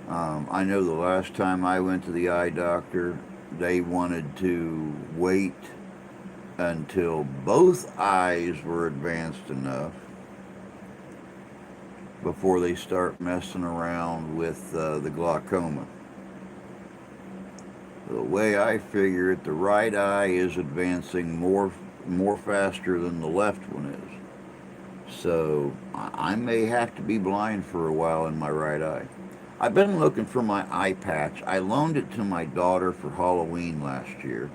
A: I know the last time I went to the eye doctor, they wanted to wait until both eyes were advanced enough before they start messing around with the glaucoma. The way I figure it, the right eye is advancing more faster than the left one is. So I may have to be blind for a while in my right eye. I've been looking for my eye patch. I loaned it to my daughter for Halloween last year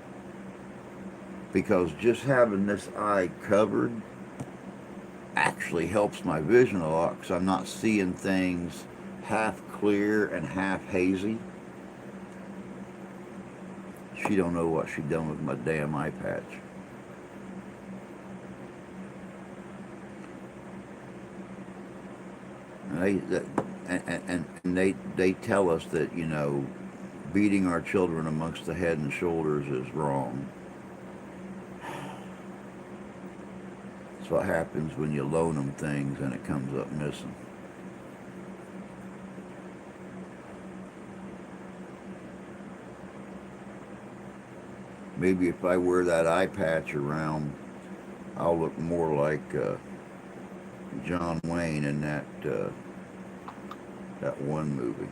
A: because just having this eye covered actually helps my vision a lot because I'm not seeing things half clear and half hazy. She don't know what she done with my damn eye patch. And they tell us that, you know, beating our children amongst the head and shoulders is wrong. That's what happens when you loan them things and it comes up missing. Maybe if I wear that eye patch around, I'll look more like John Wayne in that one movie.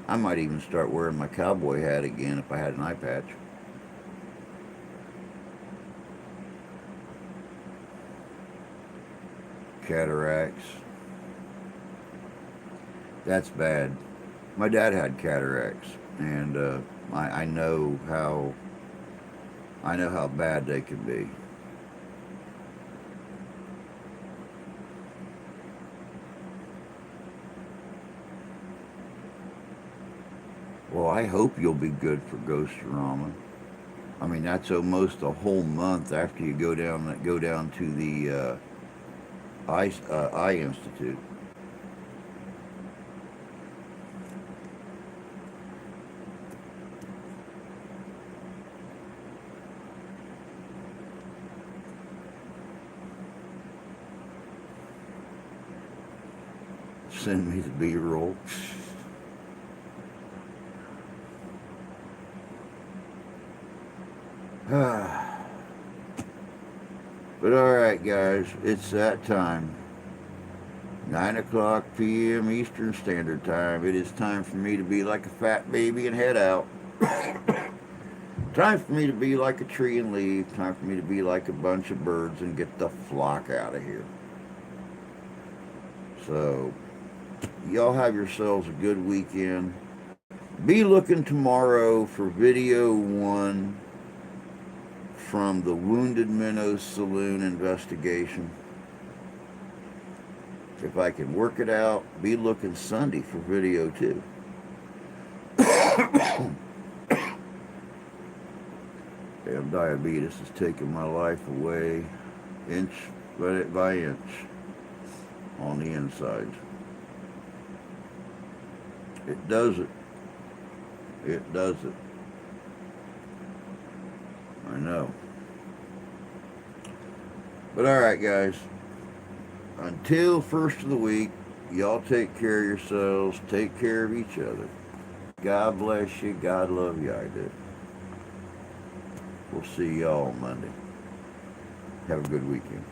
A: I might even start wearing my cowboy hat again if I had an eye patch. Cataracts. That's bad. My dad had cataracts, and I know how bad they can be. Well, I hope you'll be good for Ghost-rama. I mean, that's almost a whole month after you go down to the Eye Institute. Send me the B-roll. But alright guys, it's that time. 9 o'clock p.m. Eastern Standard Time. It is time for me to be like a fat baby and head out. Time for me to be like a tree and leave. Time for me to be like a bunch of birds and get the flock out of here. So, y'all have yourselves a good weekend. Be looking tomorrow for video 1 from the Wounded Minnows Saloon investigation. If I can work it out, be looking Sunday for video 2. Damn diabetes is taking my life away, inch by inch, on the inside. It does it. It does it. I know. But alright guys, until first of the week, y'all take care of yourselves, take care of each other. God bless you, God love you, I do. We'll see y'all Monday. Have a good weekend.